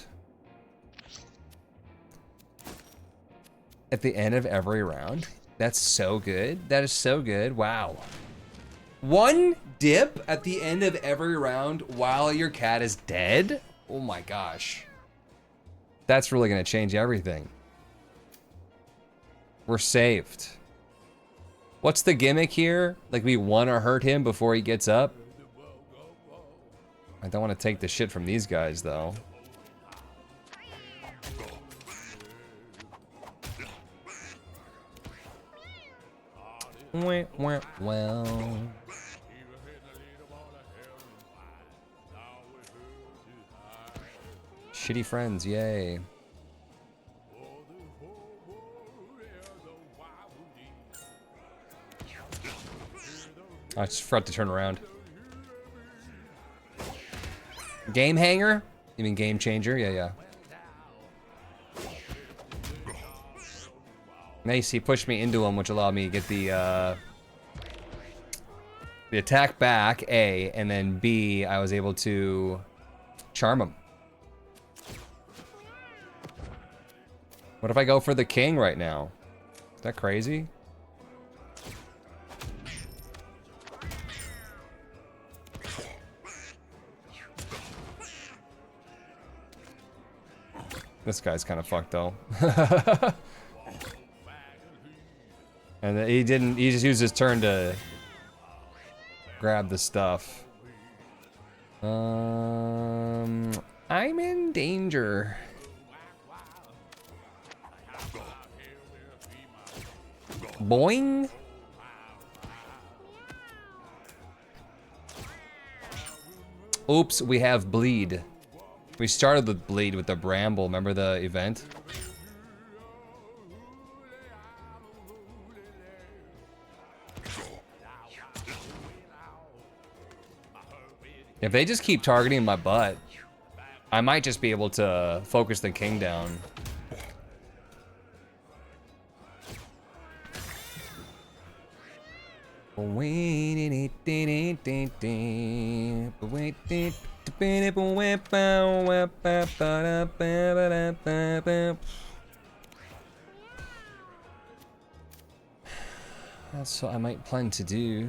At the end of every round? That's so good. That is so good. Wow. One dip at the end of every round while your cat is dead? Oh my gosh. That's really gonna change everything. We're saved. What's the gimmick here? Like we wanna hurt him before he gets up? I don't want to take the shit from these guys though. Well. Shitty friends, yay. I just forgot to turn around. Game hanger? You mean game changer? Yeah, yeah. Nice, he pushed me into him, which allowed me to get the attack back, A, and then B, I was able to charm him. What if I go for the king right now? Is that crazy? This guy's kind of fucked though. And he didn't, he just used his turn to grab the stuff. I'm in danger. Boing. Oops, we have bleed. We started with bleed with the bramble. Remember the event? If they just keep targeting my butt, I might just be able to focus the king down. That's what I might plan to do.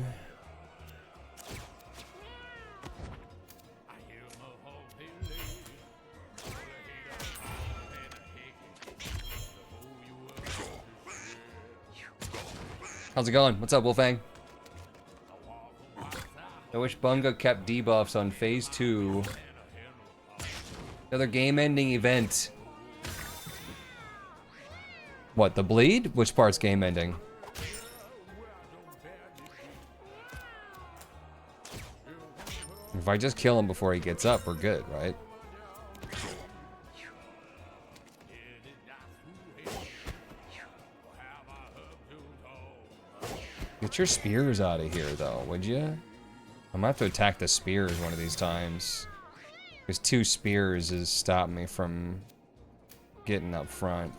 How's it going? What's up, Wolfang? I wish Bunga kept debuffs on phase 2. Another game-ending event. What, the bleed? Which part's game-ending? If I just kill him before he gets up, we're good, right? Get your spears out of here, though, would you? I'm gonna have to attack the spears one of these times. Because 2 spears is stopping me from getting up front.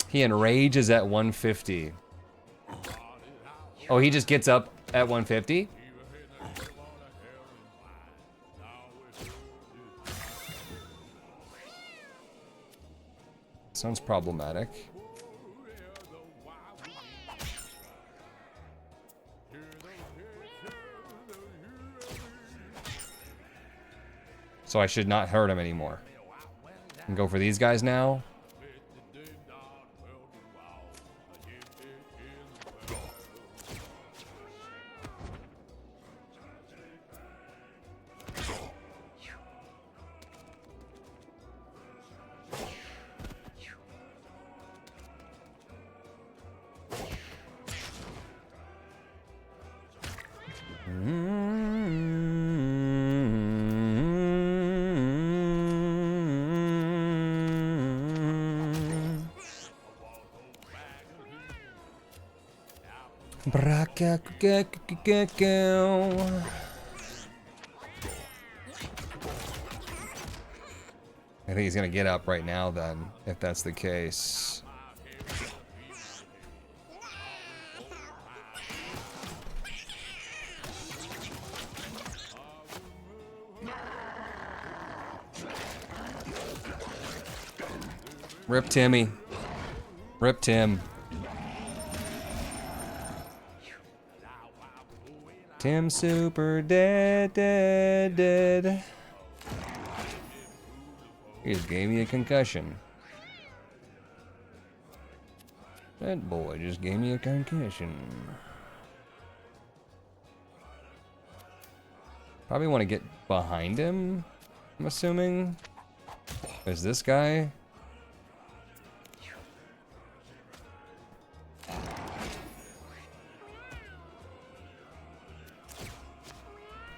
He enrages at 150. Oh, he just gets up at 150? Sounds problematic. So I should not hurt him anymore. And go for these guys now. I think he's gonna get up right now then, if that's the case. Rip Timmy. Rip Tim. Tim super dead. He just gave me a concussion. That boy just gave me a concussion. Probably want to get behind him, I'm assuming. There's this guy.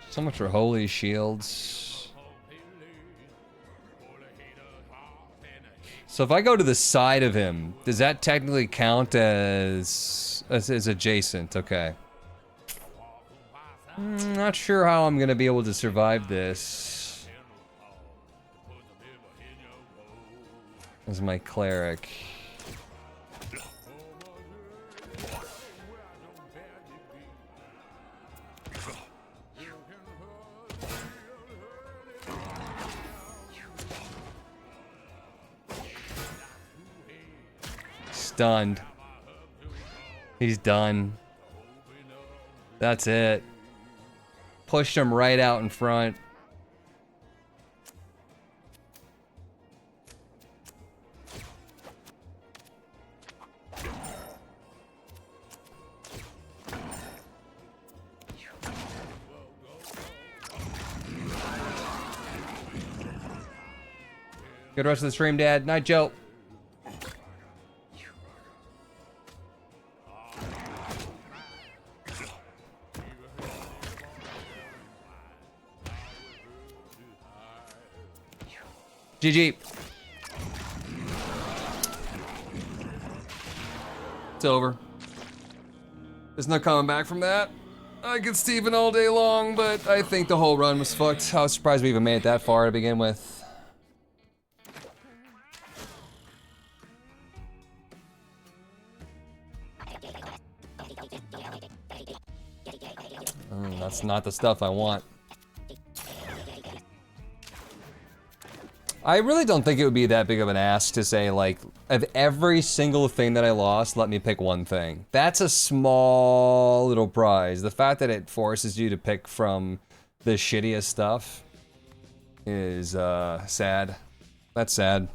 So much for holy shields. So if I go to the side of him, does that technically count as adjacent? Okay. Not sure how I'm gonna be able to survive this as my cleric. stunned. He's done. That's it. Pushed him right out in front. Good rest of the stream, Dad. Night, Joe. GG. It's over. There's no coming back from that. I could Steven all day long, but I think the whole run was fucked. I was surprised we even made it that far to begin with. That's not the stuff I want. I really don't think it would be that big of an ask to say, like, of every single thing that I lost, let me pick one thing. That's a small little prize. The fact that it forces you to pick from the shittiest stuff is, sad. That's sad.